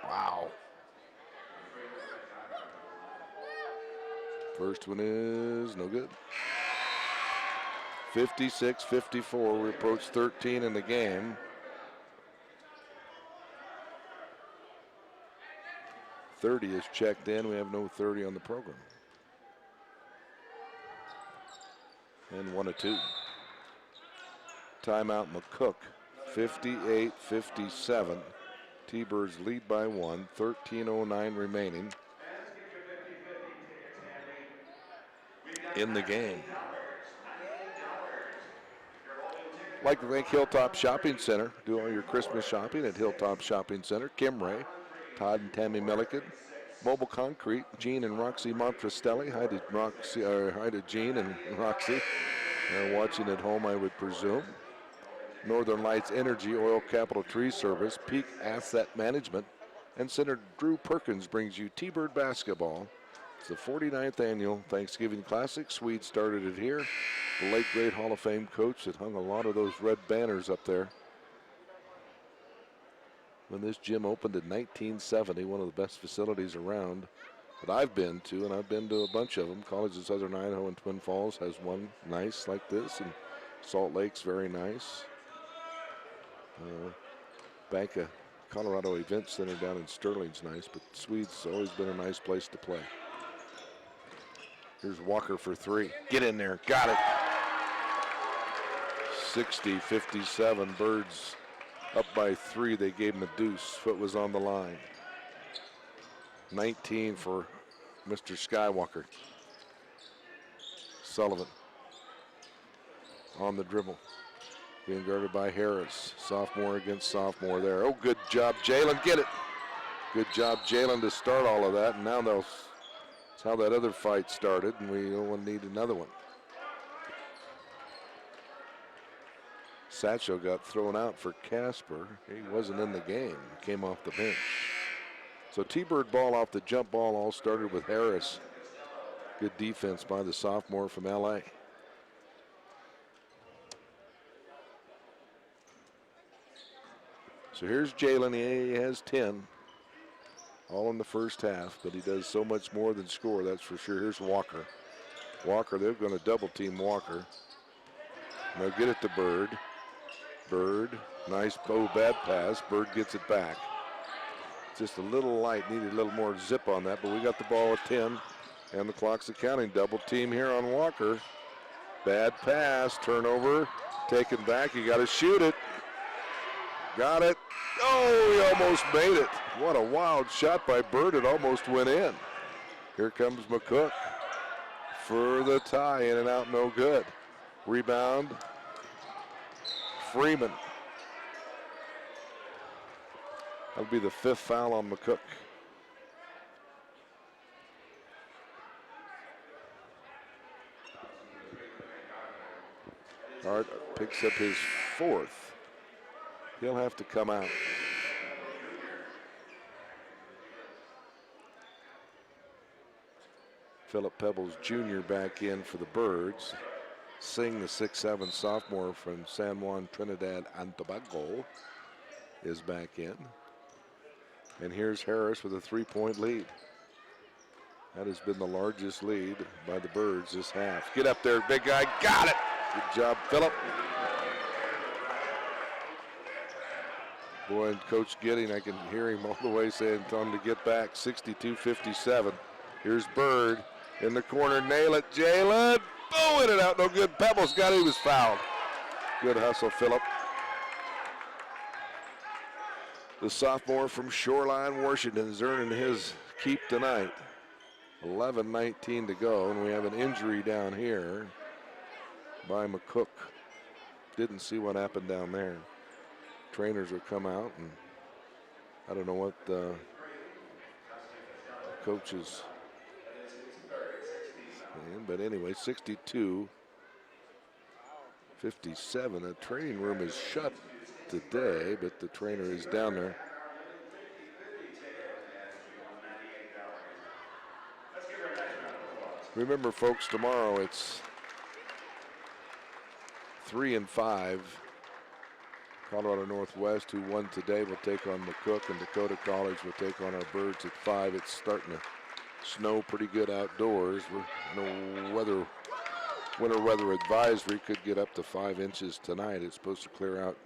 Wow. First one is no good. 56-54. We approach 13 in the game. 30 is checked in. We have no 30 on the program. And 1-2. Timeout McCook. 58-57. T-Birds lead by 1. 13:09 remaining in the game. I'd like to thank Hilltop Shopping Center. Do all your Christmas shopping at Hilltop Shopping Center. Kim Ray, Todd and Tammy Milliken. Mobile Concrete, Gene and Roxy Montrestelli. Hi to Gene and Roxy. They're watching at home, I would presume. Northern Lights Energy, Oil Capital Tree Service, Peak Asset Management, and Senator Drew Perkins brings you T-Bird basketball. It's the 49th annual Thanksgiving Classic. Swede started it here. The late great Hall of Fame coach that hung a lot of those red banners up there. When this gym opened in 1970, one of the best facilities around that I've been to, and I've been to a bunch of them. College of Southern Idaho in Twin Falls has one nice like this, and Salt Lake's very nice. Bank of Colorado Event Center down in Sterling's nice, but Swede's always been a nice place to play. Here's Walker for three. Get in there. Got it. 60-57. Birds up by 3. They gave him a deuce. Foot was on the line. 19 for Mr. Skywalker. Sullivan on the dribble. Being guarded by Harris. Sophomore against sophomore there. Oh, good job, Jalen. Get it. Good job, Jalen, to start all of that. And now that's how that other fight started, and we don't need another one. Satchel got thrown out for Casper. He wasn't in the game. Came off the bench. So T-Bird ball off the jump ball all started with Harris. Good defense by the sophomore from LA. So here's Jalen. He has 10. All in the first half, but he does so much more than score, that's for sure. Here's Walker. Walker, they're going to double team Walker. And they'll get it to Bird. Bird, nice, bad pass. Bird gets it back. Just a little light, needed a little more zip on that, but we got the ball at 10, and the clock's accounting. Double team here on Walker. Bad pass, turnover, taken back. You got to shoot it. Got it. Oh, he almost made it. What a wild shot by Bird. It almost went in. Here comes McCook for the tie. In and out, no good. Rebound, Freeman. That'll be the 5th foul on McCook. Hart picks up his 4th. He'll have to come out. Philip Pebbles Jr. back in for the Birds. Singh, the 6'7" sophomore from San Juan, Trinidad and Tobago, is back in. And here's Harris with a 3-point lead. That has been the largest lead by the Birds this half. Get up there, big guy. Got it. Good job, Philip. Boy, and Coach Gidding, I can hear him all the way saying, tell him to get back. 62-57. Here's Bird in the corner. Nail it, Jalen. Oh, in and out. No good. Pebbles got it. He was fouled. Good hustle, Philip. The sophomore from Shoreline, Washington, is earning his keep tonight. 11:19 to go, and we have an injury down here by McCook. Didn't see what happened down there. Trainers will come out, and I don't know what the coaches saying, but anyway, 62-57. 57. The training room is shut today, but the trainer is down there. Remember, folks, tomorrow it's 3 and 5. Colorado Northwest, who won today, will take on McCook, and Dakota College will take on our Birds at 5. It's starting to snow pretty good outdoors. We're in a winter weather advisory, could get up to 5 inches tonight. It's supposed to clear out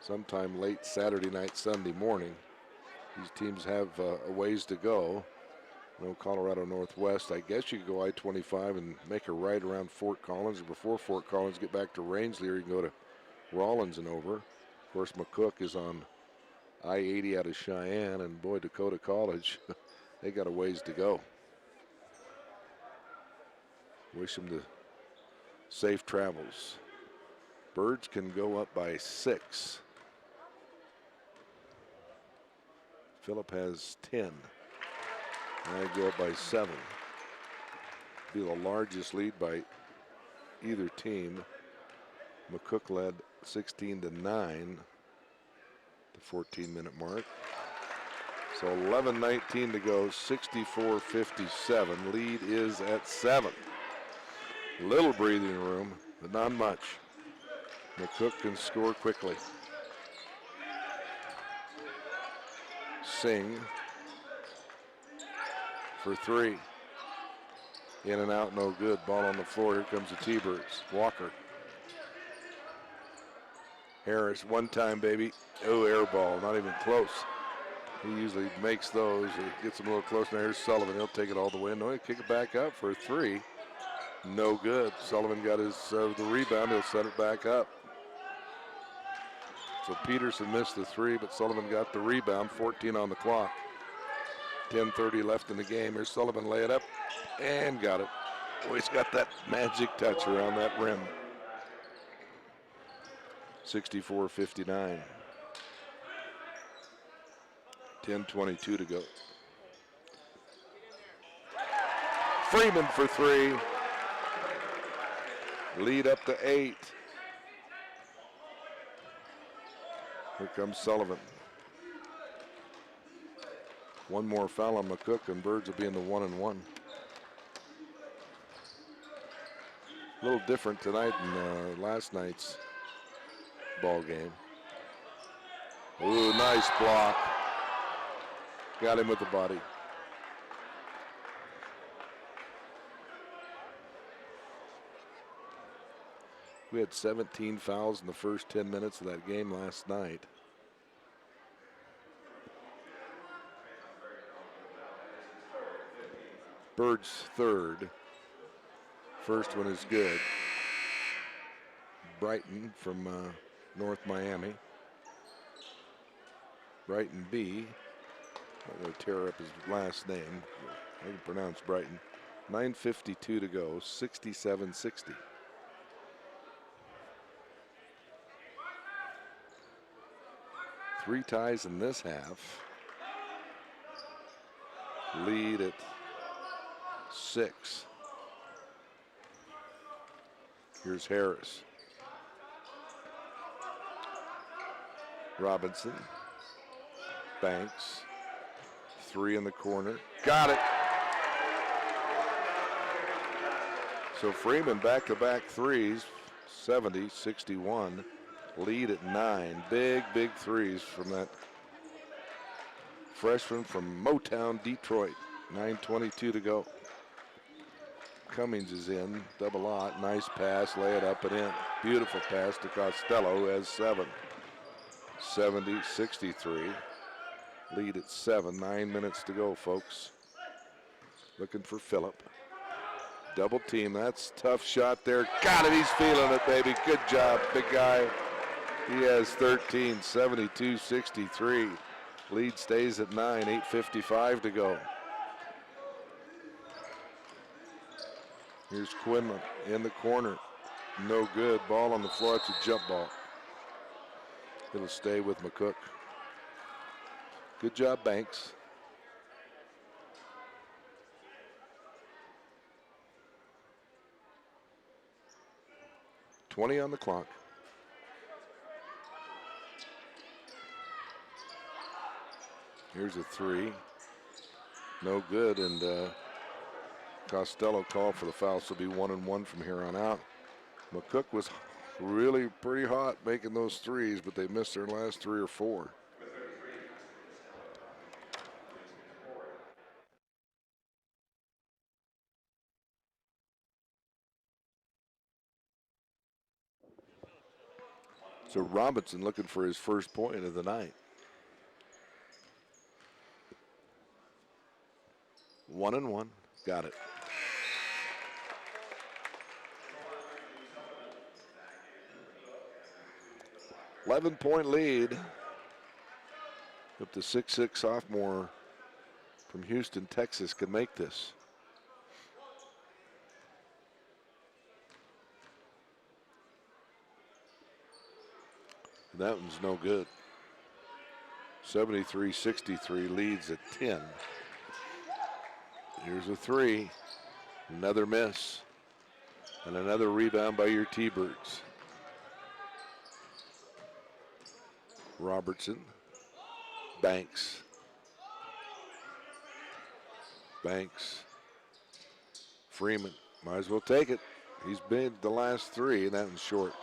sometime late Saturday night, Sunday morning. These teams have a ways to go. Colorado Northwest, I guess you could go I-25 and make a right around Fort Collins, or before Fort Collins, get back to Rangeley, or you can go to Rollins and over. Of course, McCook is on I-80 out of Cheyenne, and boy, Dakota College, they got a ways to go. Wish them the safe travels. Birds can go up by 6. Phillip has 10. And I go up by 7. Be the largest lead by either team. McCook led 16-9, the 14-minute mark. So 11:19 to go, 64-57. Lead is at 7. Little breathing room, but not much. McCook can score quickly. Singh for 3. In and out, no good. Ball on the floor. Here comes the T-Birds. Walker. Harris, one time, baby. Oh, air ball, not even close. He usually makes those. He gets them a little close. Now here's Sullivan. He'll take it all the way. No, he'll kick it back up for a 3. No good. Sullivan got his the rebound. He'll set it back up. So Peterson missed the 3, but Sullivan got the rebound. 14 on the clock. 10:30 left in the game. Here's Sullivan, lay it up, and got it. Boy, he's got that magic touch around that rim. 64-59. 10:22 to go. Freeman for 3. Lead up to 8. Here comes Sullivan. One more foul on McCook, and Birds will be in the 1-1. A little different tonight than last night's ball game. Ooh, nice block. Got him with the body. We had 17 fouls in the first 10 minutes of that game last night. Bird's third. First one is good. Brighton from North Miami. Brighton B. I'm going to tear up his last name. I can pronounce Brighton. 9:52 to go, 67-60. Three ties in this half. Lead at 6. Here's Harris. Robinson. Banks. 3 in the corner. Got it. So Freeman back-to-back threes. 70-61. Lead at 9. Big threes from that freshman from Motown, Detroit. 9:22 to go. Cummings is in, double lot, nice pass, lay it up and in. Beautiful pass to Costello, who has 7. 70-63. Lead at 7, 9 minutes to go, folks. Looking for Phillip. Double team, that's a tough shot there. Got it, he's feeling it, baby. Good job, big guy. He has 13, 72-63. Lead stays at 9, 8:55 to go. Here's Quinlan in the corner. No good. Ball on the floor. It's a jump ball. It'll stay with McCook. Good job, Banks. 20 on the clock. Here's a three. No good, and Costello called for the foul, so it'll be 1-1 from here on out. McCook was really pretty hot making those threes, but they missed their last 3 or 4. So Robinson looking for his first point of the night. 1-1, got it. .11 lead. If the 6'6" sophomore from Houston, Texas can make this. That one's no good. 73-63 leads at 10. Here's a three. Another miss. And another rebound by your T-Birds. Robertson. Banks. Freeman. Might as well take it. He's made the last 3, and that one's short.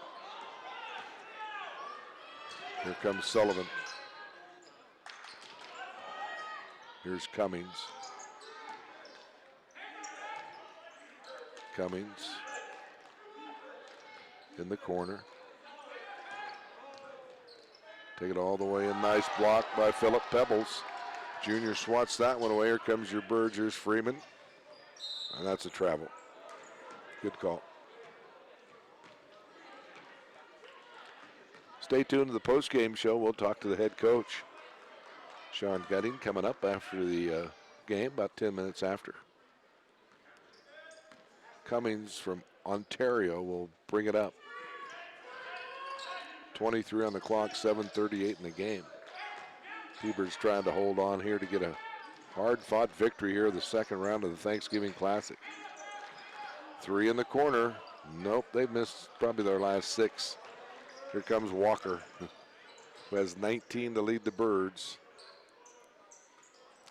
Here comes Sullivan. Here's Cummings. In the corner. Take it all the way in. Nice block by Phillip Pebbles. Junior swats that one away. Here comes your Birds. Here's Freeman. And that's a travel. Good call. Stay tuned to the post-game show. We'll talk to the head coach, Sean Gutting, coming up after the game, about 10 minutes after. Cummings from Ontario will bring it up. 23 on the clock, 7:38 in the game. T-Birds trying to hold on here to get a hard-fought victory here, the second round of the Thanksgiving Classic. 3 in the corner. Nope, they've missed probably their last 6. Here comes Walker, who has 19 to lead the Birds.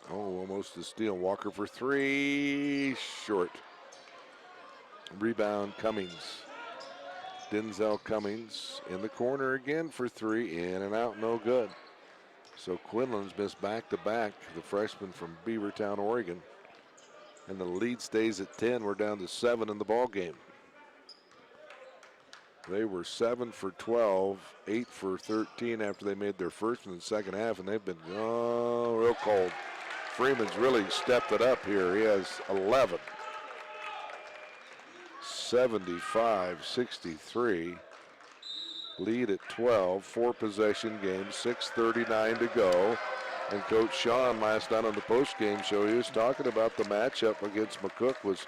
Oh, almost a steal. Walker for 3, short. Rebound, Cummings. Denzel Cummings in the corner again for 3, in and out, no good. So Quinlan's missed back-to-back, the freshman from Beavertown, Oregon. And the lead stays at 10. We're down to 7 in the ball game. They were 7 for 12, 8 for 13 after they made their first in the second half, and they've been real cold. Freeman's really stepped it up here. He has 11. 75-63. Lead at 12, 4-possession game, 6:39 to go. And Coach Sean, last night on the post-game show, he was talking about the matchup against McCook was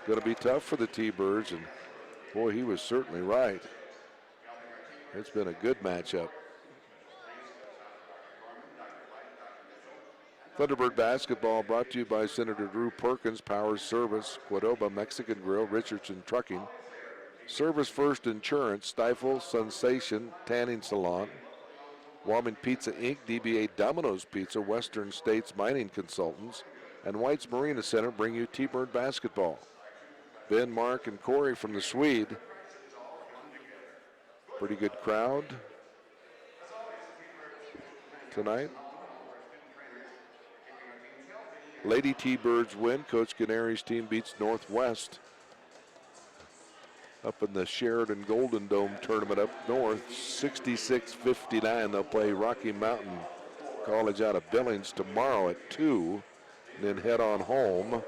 going to be tough for the T-Birds, and boy, he was certainly right. It's been a good matchup. Thunderbird basketball brought to you by Senator Drew Perkins, Powers Service, Quadoba Mexican Grill, Richardson Trucking, Service First Insurance, Stifle Sensation Tanning Salon, Wyoming Pizza Inc., DBA Domino's Pizza, Western States Mining Consultants, and White's Marina Center bring you T-Bird basketball. Ben, Mark, and Corey from the Swede. Pretty good crowd tonight. Lady T-Birds win. Coach Canary's team beats Northwest up in the Sheridan Golden Dome tournament up north, 66-59. They'll play Rocky Mountain College out of Billings tomorrow at 2, and then head on home.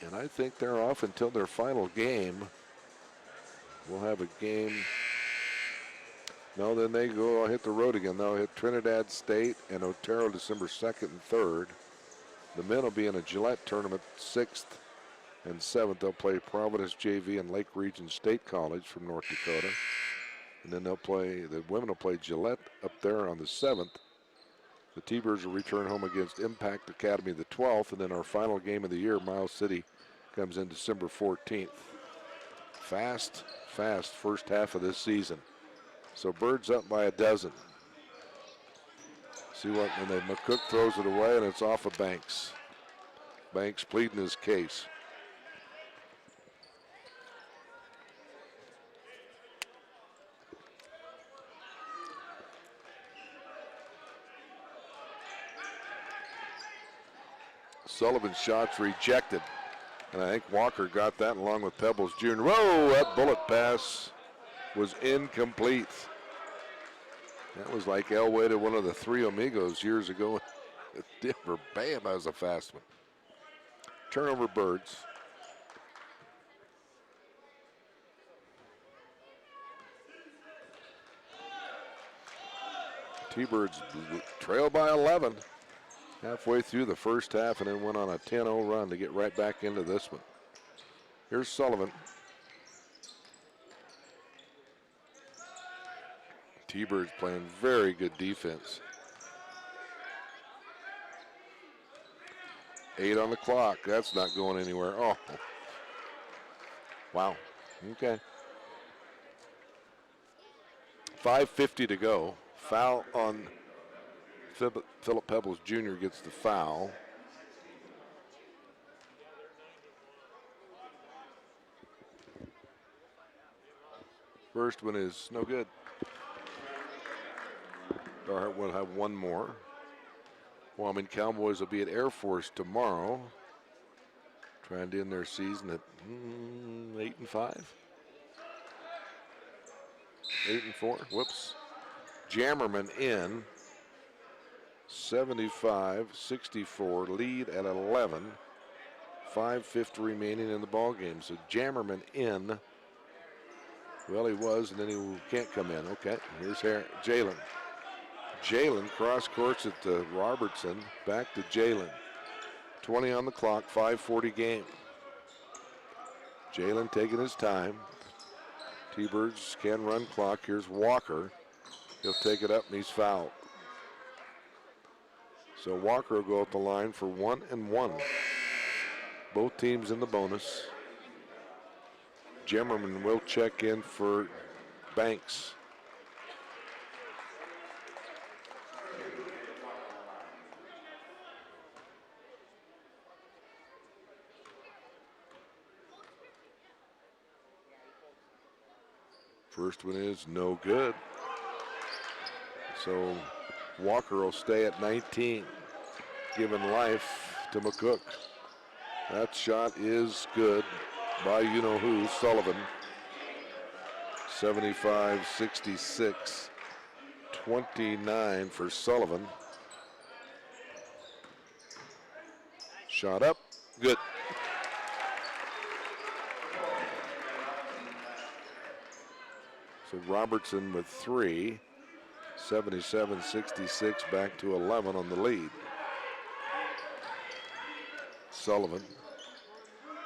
And I think they're off until their final game. We'll have a game. No, then they go hit the road again. They'll hit Trinidad State and Otero December 2nd and 3rd. The men will be in a Gillette tournament 6th and 7th. They'll play Providence JV and Lake Region State College from North Dakota. And then they'll play, the women will play Gillette up there on the 7th. The T-Birds will return home against Impact Academy the 12th. And then our final game of the year, Miles City, comes in December 14th. Fast first half of this season. So Birds up by a dozen. See what, and then McCook throws it away, and it's off of Banks. Banks pleading his case. Sullivan's shot's rejected. And I think Walker got that along with Pebbles Jr. Whoa, that bullet pass was incomplete. That was like Elway to one of the Three Amigos years ago at Denver. Bam, that was a fast one. Turnover Birds. T-Birds trail by 11. Halfway through the first half and then went on a 10-0 run to get right back into this one. Here's Sullivan. T-Birds playing very good defense. 8 on the clock. That's not going anywhere. Oh. Wow. Okay. 5:50 to go. Foul on Philip Pebbles Jr. gets the foul. First one is no good. Darhart will have one more. Wyoming Cowboys will be at Air Force tomorrow, trying to end their season at 8-5. 8-4. Whoops. Jammerman in. 75-64, lead at 11. 5:50 remaining in the ball game. So Jammerman in. Well, he was, and then he can't come in. Okay, here's Jalen. Jalen cross courts it to Robertson. Back to Jalen. 20 on the clock, 5:40 game. Jalen taking his time. T-Birds can run clock. Here's Walker. He'll take it up and he's fouled. So Walker will go up the line for 1 and 1. Both teams in the bonus. Jemmerman will check in for Banks. First one is no good. So Walker will stay at 19, giving life to McCook. That shot is good by you-know-who, Sullivan. 75-66, 29 for Sullivan. Shot up, good. So Robertson with 3. 77-66, back to 11 on the lead. Sullivan.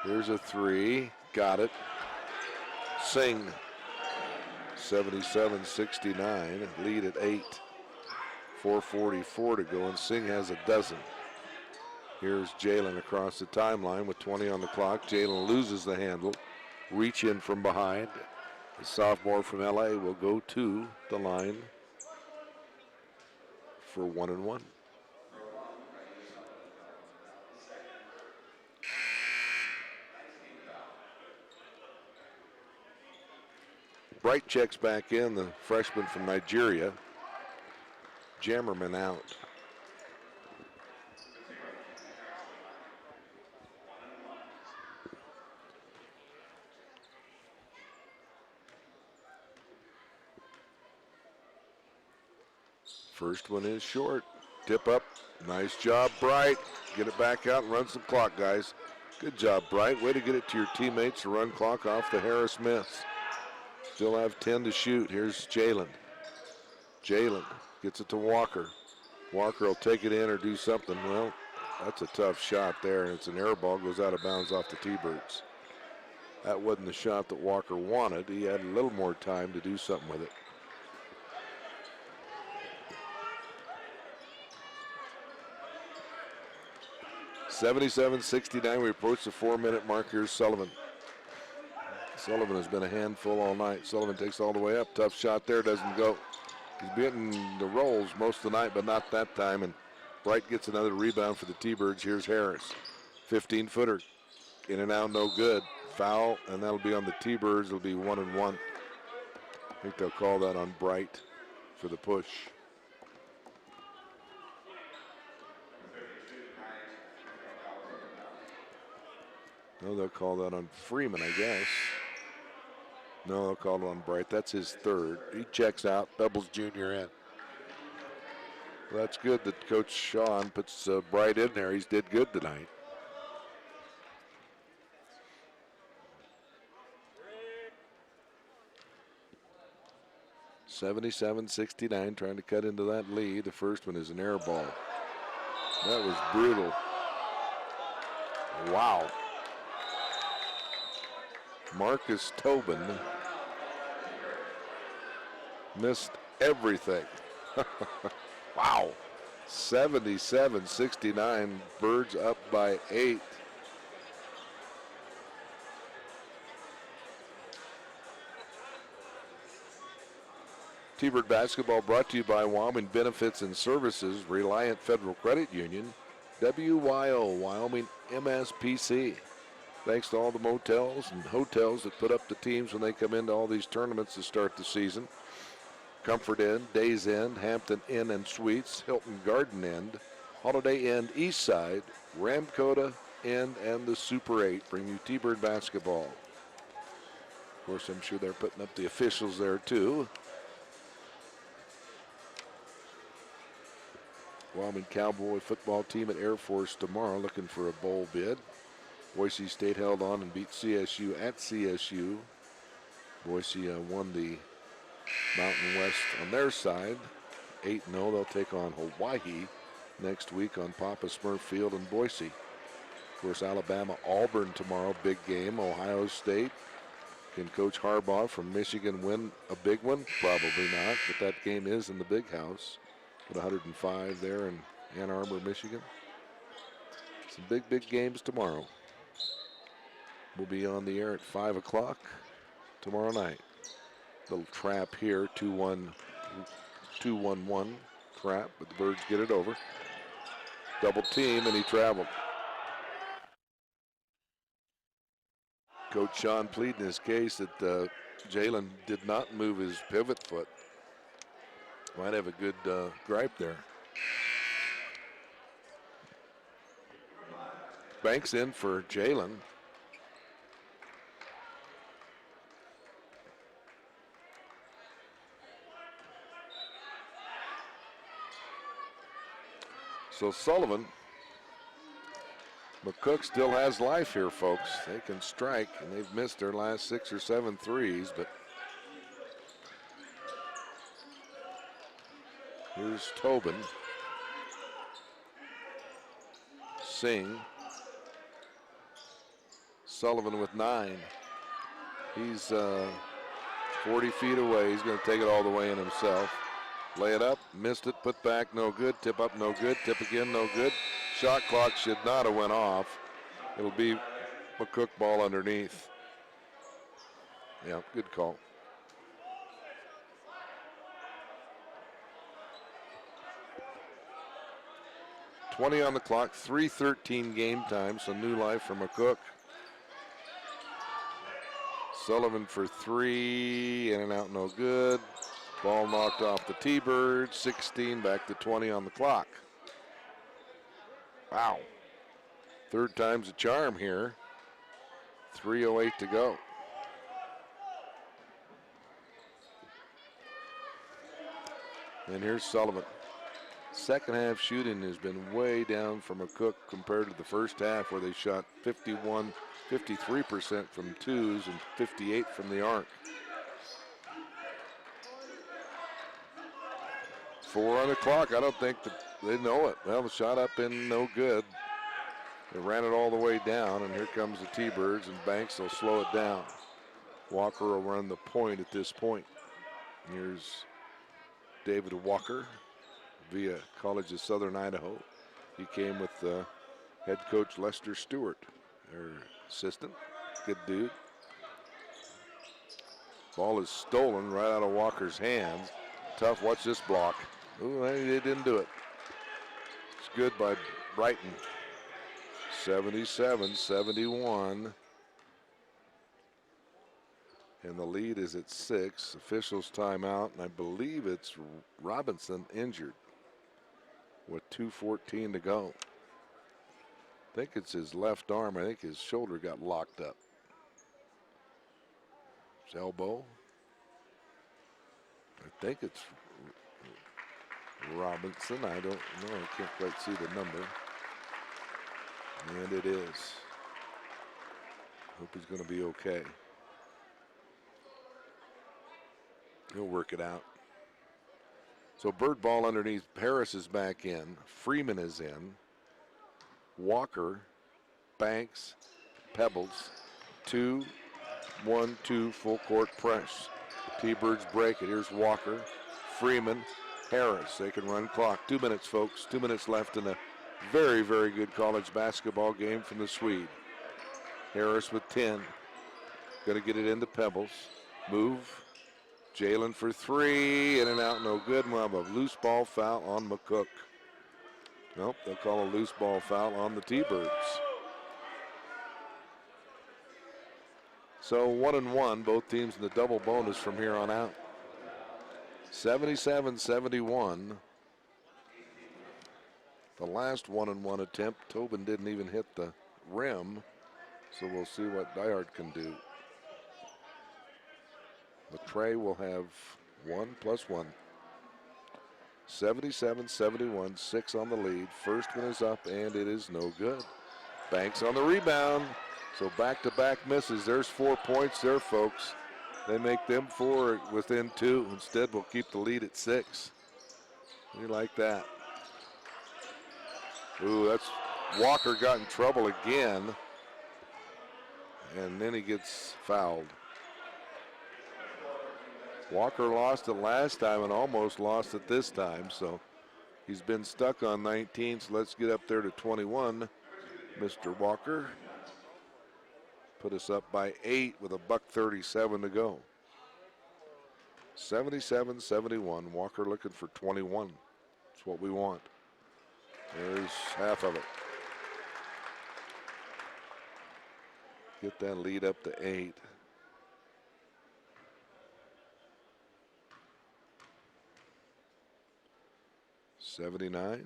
Here's a 3. Got it. Singh. 77-69, lead at 8. 4:44 to go, and Singh has a dozen. Here's Jalen across the timeline with 20 on the clock. Jalen loses the handle. Reach in from behind. The sophomore from LA will go to the line for 1 and 1. Bright checks back in, the freshman from Nigeria. Jammerman out. First one is short. Tip up. Nice job, Bright. Get it back out and run some clock, guys. Good job, Bright. Way to get it to your teammates to run clock off the Harris miss. Still have 10 to shoot. Here's Jalen. Jalen gets it to Walker. Walker will take it in or do something. Well, that's a tough shot there, and it's an air ball. Goes out of bounds off the T-Birds. That wasn't the shot that Walker wanted. He had a little more time to do something with it. (77-69). We approach the 4-minute mark. Here's Sullivan. Sullivan has been a handful all night. Sullivan takes all the way up. Tough shot there, doesn't go. He's beaten the rolls most of the night, but not that time. And Bright gets another rebound for the T-Birds. Here's Harris. 15-footer. In and out, no good. Foul, and that'll be on the T-Birds. It'll be 1-1. I think they'll call that on Bright for the push. No, they'll call that on Freeman, I guess. No, they'll call it on Bright. That's his third. He checks out. Pebbles Jr. in. Well, that's good that Coach Sean puts Bright in there. He's did good tonight. (77-69), trying to cut into that lead. The first one is an air ball. That was brutal. Wow. Marcus Tobin missed everything. Wow. 77-69, Birds up by 8. T-Bird basketball brought to you by Wyoming Benefits and Services, Reliant Federal Credit Union, WYO, Wyoming MSPC. Thanks to all the motels and hotels that put up the teams when they come into all these tournaments to start the season. Comfort Inn, Days End, Hampton Inn and Suites, Hilton Garden Inn, Holiday Inn Eastside, Ramcota Inn, and the Super 8 bring you T-Bird basketball. Of course, I'm sure they're putting up the officials there too. Wyoming Cowboy football team at Air Force tomorrow looking for a bowl bid. Boise State held on and beat CSU at CSU. Boise won the Mountain West on their side. 8-0, they'll take on Hawaii next week on Papa Smurf Field in Boise. Of course, Alabama, Auburn tomorrow, big game. Ohio State. Can Coach Harbaugh from Michigan win a big one? Probably not, but that game is in the big house. At 105 there in Ann Arbor, Michigan. Some big games tomorrow. We'll be on the air at 5 o'clock tomorrow night. Little trap here, 2-1-1 trap, but the Birds get it over. Double team, and he traveled. Coach Sean pleading his case that Jalen did not move his pivot foot. Might have a good gripe there. Banks in for Jalen. So Sullivan, McCook still has life here, folks. They can strike, and they've missed their last 6 or 7 threes, but here's Tobin. Singh. Sullivan with 9. He's 40 feet away. He's going to take it all the way in himself. Lay it up, missed it, put back, no good. Tip up, no good. Tip again, no good. Shot clock should not have went off. It'll be McCook ball underneath. Yeah, good call. .20 on the clock, 3:13 game time, so new life for McCook. Sullivan for 3, in and out, no good. Ball knocked off the T-Birds, 16, back to 20 on the clock. Wow. Third time's a charm here. 3:08 to go. And here's Sullivan. Second half shooting has been way down for McCook compared to the first half where they shot 53% from twos and 58 from the arc. 4 on the clock. I don't think they know it. Well, the shot up in, no good. They ran it all the way down, and here comes the T-Birds, and Banks will slow it down. Walker will run the point at this point. Here's David Walker via College of Southern Idaho. He came with head coach Lester Stewart, their assistant. Good dude. Ball is stolen right out of Walker's hands. Tough, watch this block. Ooh, they didn't do it. It's good by Brighton. 77-71. And the lead is at 6. Officials timeout, and I believe it's Robinson injured with 2:14 to go. I think it's his left arm. I think his shoulder got locked up. His elbow. I think it's Robinson. I don't know. I can't quite see the number. And it is. Hope he's going to be okay. He'll work it out. So bird ball underneath. Harris is back in. Freeman is in. Walker, Banks, Pebbles. 2-1-2 full court press. T-Birds break it. Here's Walker, Freeman, Harris. They can run clock. 2 minutes, folks. 2 minutes left in a very, very good college basketball game from the Swede. Harris with 10. Going to get it into Pebbles. Move. Jalen for 3. In and out, no good. We'll have a loose ball foul on McCook. Nope, they'll call a loose ball foul on the T-Birds. So 1-1, both teams in the double bonus from here on out. 77-71. The last 1-1 attempt, Tobin didn't even hit the rim, so we'll see what Dyard can do. Latreille will have 1 + 1. 77-71, 6 on the lead. First one is up, and it is no good. Banks on the rebound. So back-to-back misses. There's 4 points there, folks. They make them 4 within 2. Instead, we'll keep the lead at 6. We like that. Ooh, that's Walker got in trouble again. And then he gets fouled. Walker lost it last time and almost lost it this time, so he's been stuck on 19, so let's get up there to 21. Mr. Walker put us up by 8 with $1:37 to go. 77-71, Walker looking for 21. That's what we want. There's half of it. Get that lead up to 8. $79?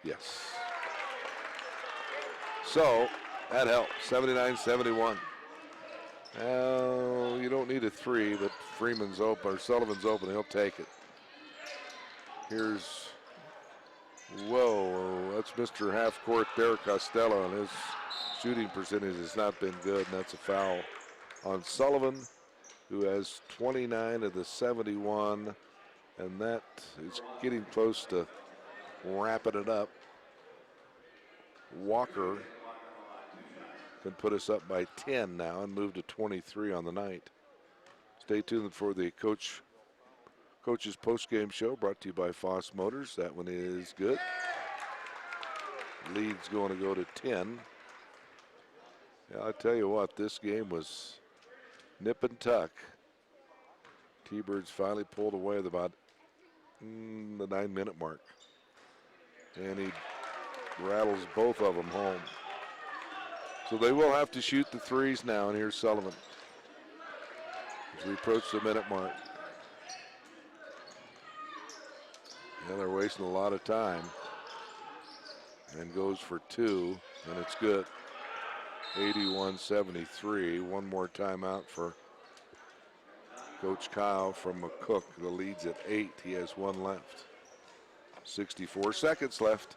Yes. So that helps. 79-71. Well, you don't need a 3, but Freeman's open, or Sullivan's open. He'll take it. Here's, whoa, that's Mr. Half Court there, Costello, and his shooting percentage has not been good, and that's a foul on Sullivan, who has 29 of the 71. And that is getting close to wrapping it up. Walker can put us up by 10 now and move to 23 on the night. Stay tuned for the Coach's postgame show brought to you by Foss Motors. That one is good. Lead's going to go to 10. Yeah, I'll tell you what, this game was nip and tuck. T-Birds finally pulled away at about the 9-minute mark. And he rattles both of them home. So they will have to shoot the 3s now, and here's Sullivan as we approach the minute mark. Yeah, they're wasting a lot of time. And goes for 2, and it's good. 81-73. One more timeout for Coach Kyle from McCook. The lead's at 8. He has 1 left. 64 seconds left.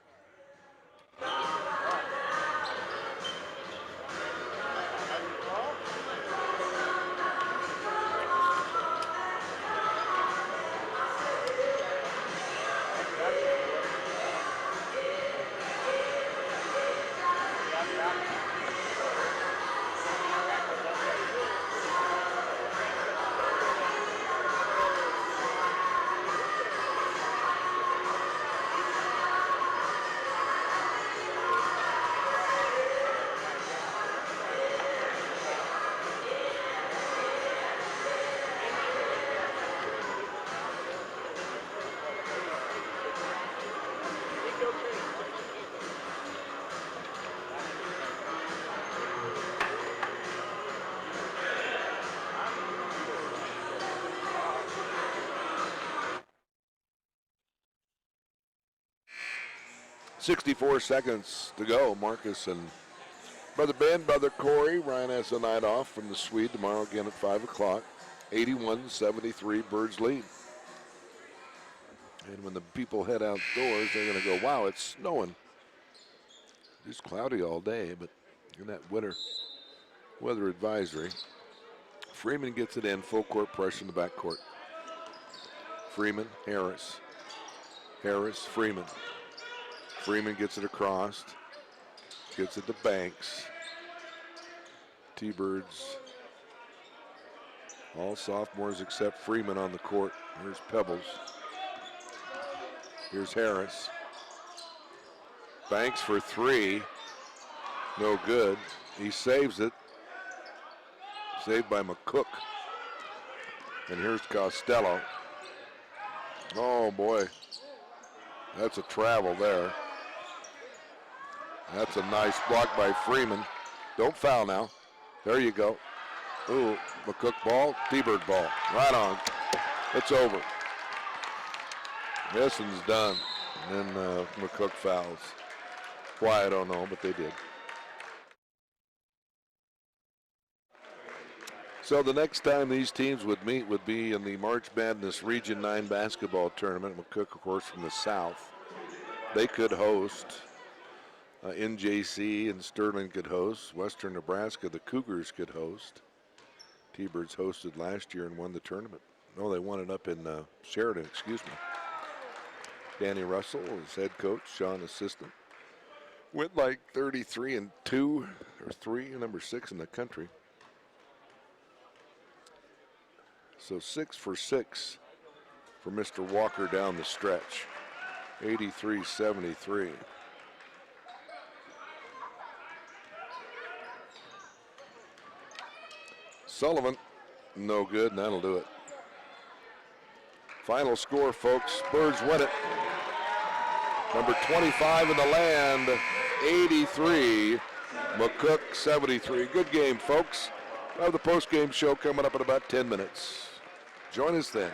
64 seconds to go. Marcus and Brother Ben, Brother Corey. Ryan has the night off from the Swede tomorrow again at 5 o'clock. 81-73, Birds lead. And when the people head outdoors, they're going to go, wow, it's snowing. It's cloudy all day, but in that winter weather advisory. Freeman gets it in, full court pressure in the backcourt. Freeman, Harris. Harris, Freeman. Freeman gets it across. Gets it to Banks. T-Birds. All sophomores except Freeman on the court. Here's Pebbles. Here's Harris. Banks for three. No good. He saves it. Saved by McCook. And here's Costello. Oh boy. That's a travel there. That's a nice block by Freeman. Don't foul now. There you go. Ooh, McCook ball, T-Bird ball. Right on. It's over. This one's done. And then McCook fouls. Why, I don't know, but they did. So the next time these teams would meet would be in the March Madness Region 9 basketball tournament. McCook, of course, from the south. They could host. NJC and Sterling could host. Western Nebraska, the Cougars could host. T-Birds hosted last year and won the tournament. No, they won it up in Sheridan, excuse me. Danny Russell is head coach, Sean assistant. Went like 33-2 or 3, number 6 in the country. So 6 for 6 for Mr. Walker down the stretch. 83-73. Sullivan, no good, and that'll do it. Final score, folks. Birds win it. Number 25 in the land, 83. McCook, 73. Good game, folks. We'll have the post-game show coming up in about 10 minutes. Join us then.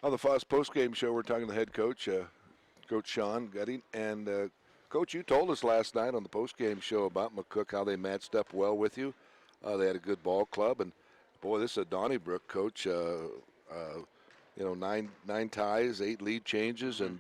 On the Foss postgame show, we're talking to the head coach, Coach Sean Gutting. And, Coach, you told us last night on the postgame show about McCook, how they matched up well with you. They had a good ball club. And, boy, this is a Donnybrook, Coach. Nine ties, 8 lead changes. And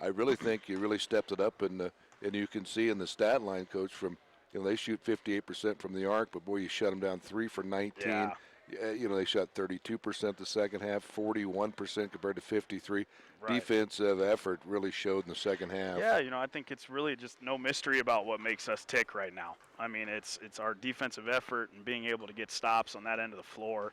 I really think you really stepped it up. And you can see in the stat line, Coach, from, they shoot 58% from the arc. But, boy, you shut them down 3 for 19. Yeah. They shot 32% the second half, 41% compared to 53. Right. Defensive effort really showed in the second half. Yeah, I think it's really just no mystery about what makes us tick right now. I mean, it's our defensive effort and being able to get stops on that end of the floor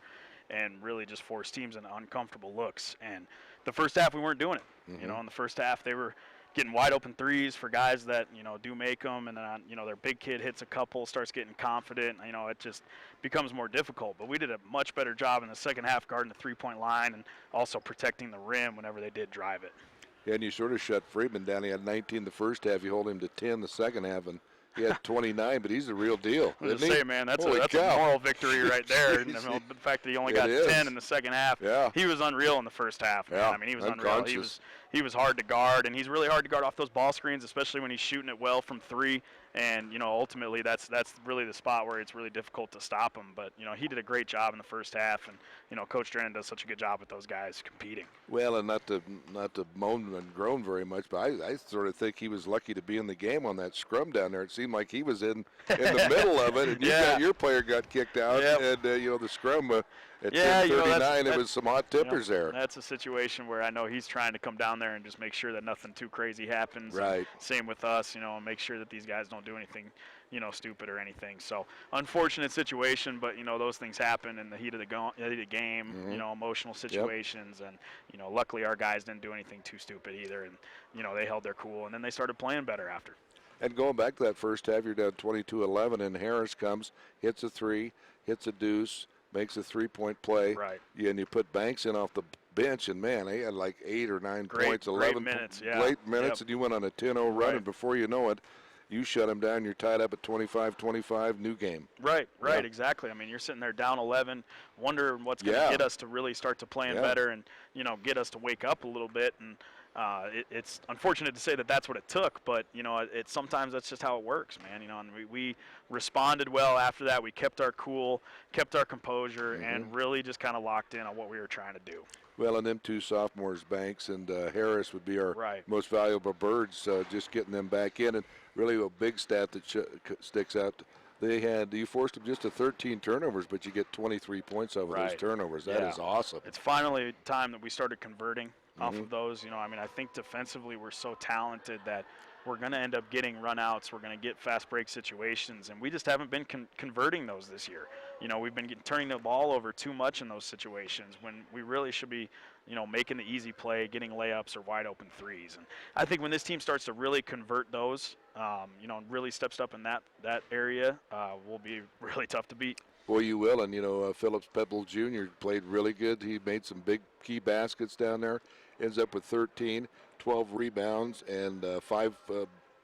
and really just force teams into uncomfortable looks. And the first half we weren't doing it. Mm-hmm. In the first half they were getting wide open threes for guys that, do make them, and then, their big kid hits a couple, starts getting confident, it just becomes more difficult. But we did a much better job in the second half guarding the three-point line and also protecting the rim whenever they did drive it. Yeah, and you sort of shut Friedman down. He had 19 the first half. You hold him to 10 the second half, and he had 29, but he's the real deal. I was going to say, man, that's a moral victory right there. And the fact that he only got 10 in the second half, he was unreal in the first half. Man. Yeah, I mean, he was unreal. He was hard to guard, and he's really hard to guard off those ball screens, especially when he's shooting it well from 3. And, ultimately that's really the spot where it's really difficult to stop him. But, he did a great job in the first half, and, Coach Drennan does such a good job with those guys competing. Well, and not to moan and groan very much, but I sort of think he was lucky to be in the game on that scrum down there. It seemed like he was in the middle of it, and your player got kicked out, and, the scrum at 10:39, it was some hot tippers there. That's a situation where I know he's trying to come down there and just make sure that nothing too crazy happens. Right. And same with us, and make sure that these guys don't do anything, stupid or anything. So unfortunate situation, but those things happen in the heat of the game. Mm-hmm. Emotional situations, and luckily our guys didn't do anything too stupid either, and they held their cool, and then they started playing better after. And going back to that first half, you're down 22-11, and Harris comes, hits a 3, hits a deuce, makes a 3-point play. Right. And you put Banks in off the bench, and, man, he had like 8 or 9 points, 11 minutes, late minutes, and you went on a 10-0 run, and before you know it, you shut him down. You're tied up at 25-25, new game. Right, exactly. I mean, you're sitting there down 11, wondering what's going to get us to really start to playing better and, get us to wake up a little bit. And it's unfortunate to say that that's what it took, but, it's sometimes that's just how it works, man. And we responded well after that. We kept our cool, kept our composure, and really just kind of locked in on what we were trying to do. Well, and them 2 sophomores, Banks and Harris, would be our most valuable birds, just getting them back in. And really a big stat that sticks out, you forced them just to 13 turnovers, but you get 23 points over those turnovers. That is awesome. It's finally time that we started converting off of those. I think defensively we're so talented that we're going to end up getting runouts. We're going to get fast break situations, and we just haven't been converting those this year. We've been turning the ball over too much in those situations when we really should be, making the easy play, getting layups or wide open threes. And I think when this team starts to really convert those, and really steps up in that area, will be really tough to beat. Well, you will, and, Phillips Pebble Jr. played really good. He made some big key baskets down there, ends up with 13, 12 rebounds, and 5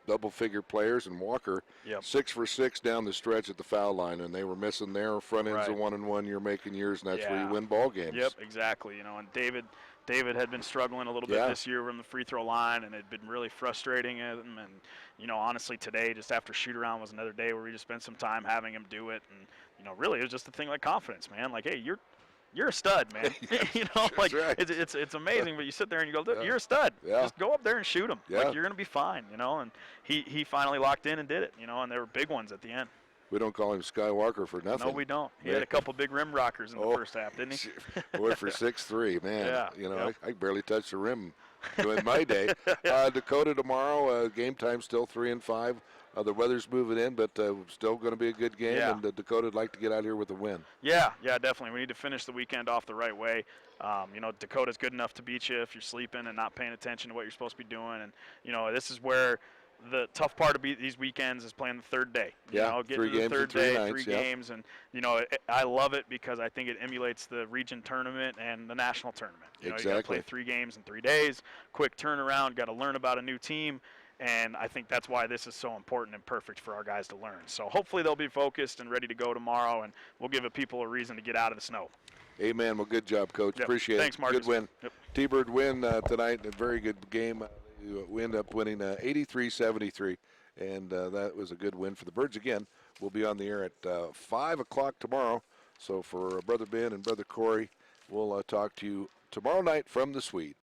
double-figure players. And Walker, 6 for 6 down the stretch at the foul line, and they were missing their front ends of 1-and-1. You're making yours, and that's where you win ball games. Yep, exactly. And David had been struggling a little bit this year from the free throw line, and it had been really frustrating him. And, honestly, today, just after shoot-around was another day where we just spent some time having him do it. And, really, it was just a thing like confidence, man. Like, hey, you're a stud, man. It's amazing, but you sit there and you go, you're a stud. Just go up there and shoot him. Like, you're going to be fine, And he finally locked in and did it, and there were big ones at the end. We don't call him Skywalker for nothing. No, we don't. He had a couple big rim rockers in the first half, didn't he? Boy, for 6'3", man. I barely touched the rim in my day. Dakota tomorrow, game time still 3 and 5. The weather's moving in, but still going to be a good game, and Dakota would like to get out here with a win. Yeah, definitely. We need to finish the weekend off the right way. Dakota's good enough to beat you if you're sleeping and not paying attention to what you're supposed to be doing. And, this is where the tough part of these weekends is playing the third day. Getting to the third day, 3 games. And, I love it because I think it emulates the region tournament and the national tournament. You got to play 3 games in 3 days, quick turnaround, got to learn about a new team. And I think that's why this is so important and perfect for our guys to learn. So hopefully they'll be focused and ready to go tomorrow, and we'll give people a reason to get out of the snow. Amen. Well, good job, Coach. Yep. Appreciate Thanks, it. Marcus. Good win. Yep. T-Bird win tonight. A very good game. We end up winning 83-73, and that was a good win for the Birds. Again, we'll be on the air at 5 o'clock tomorrow. So for Brother Ben and Brother Corey, we'll talk to you tomorrow night from the suite.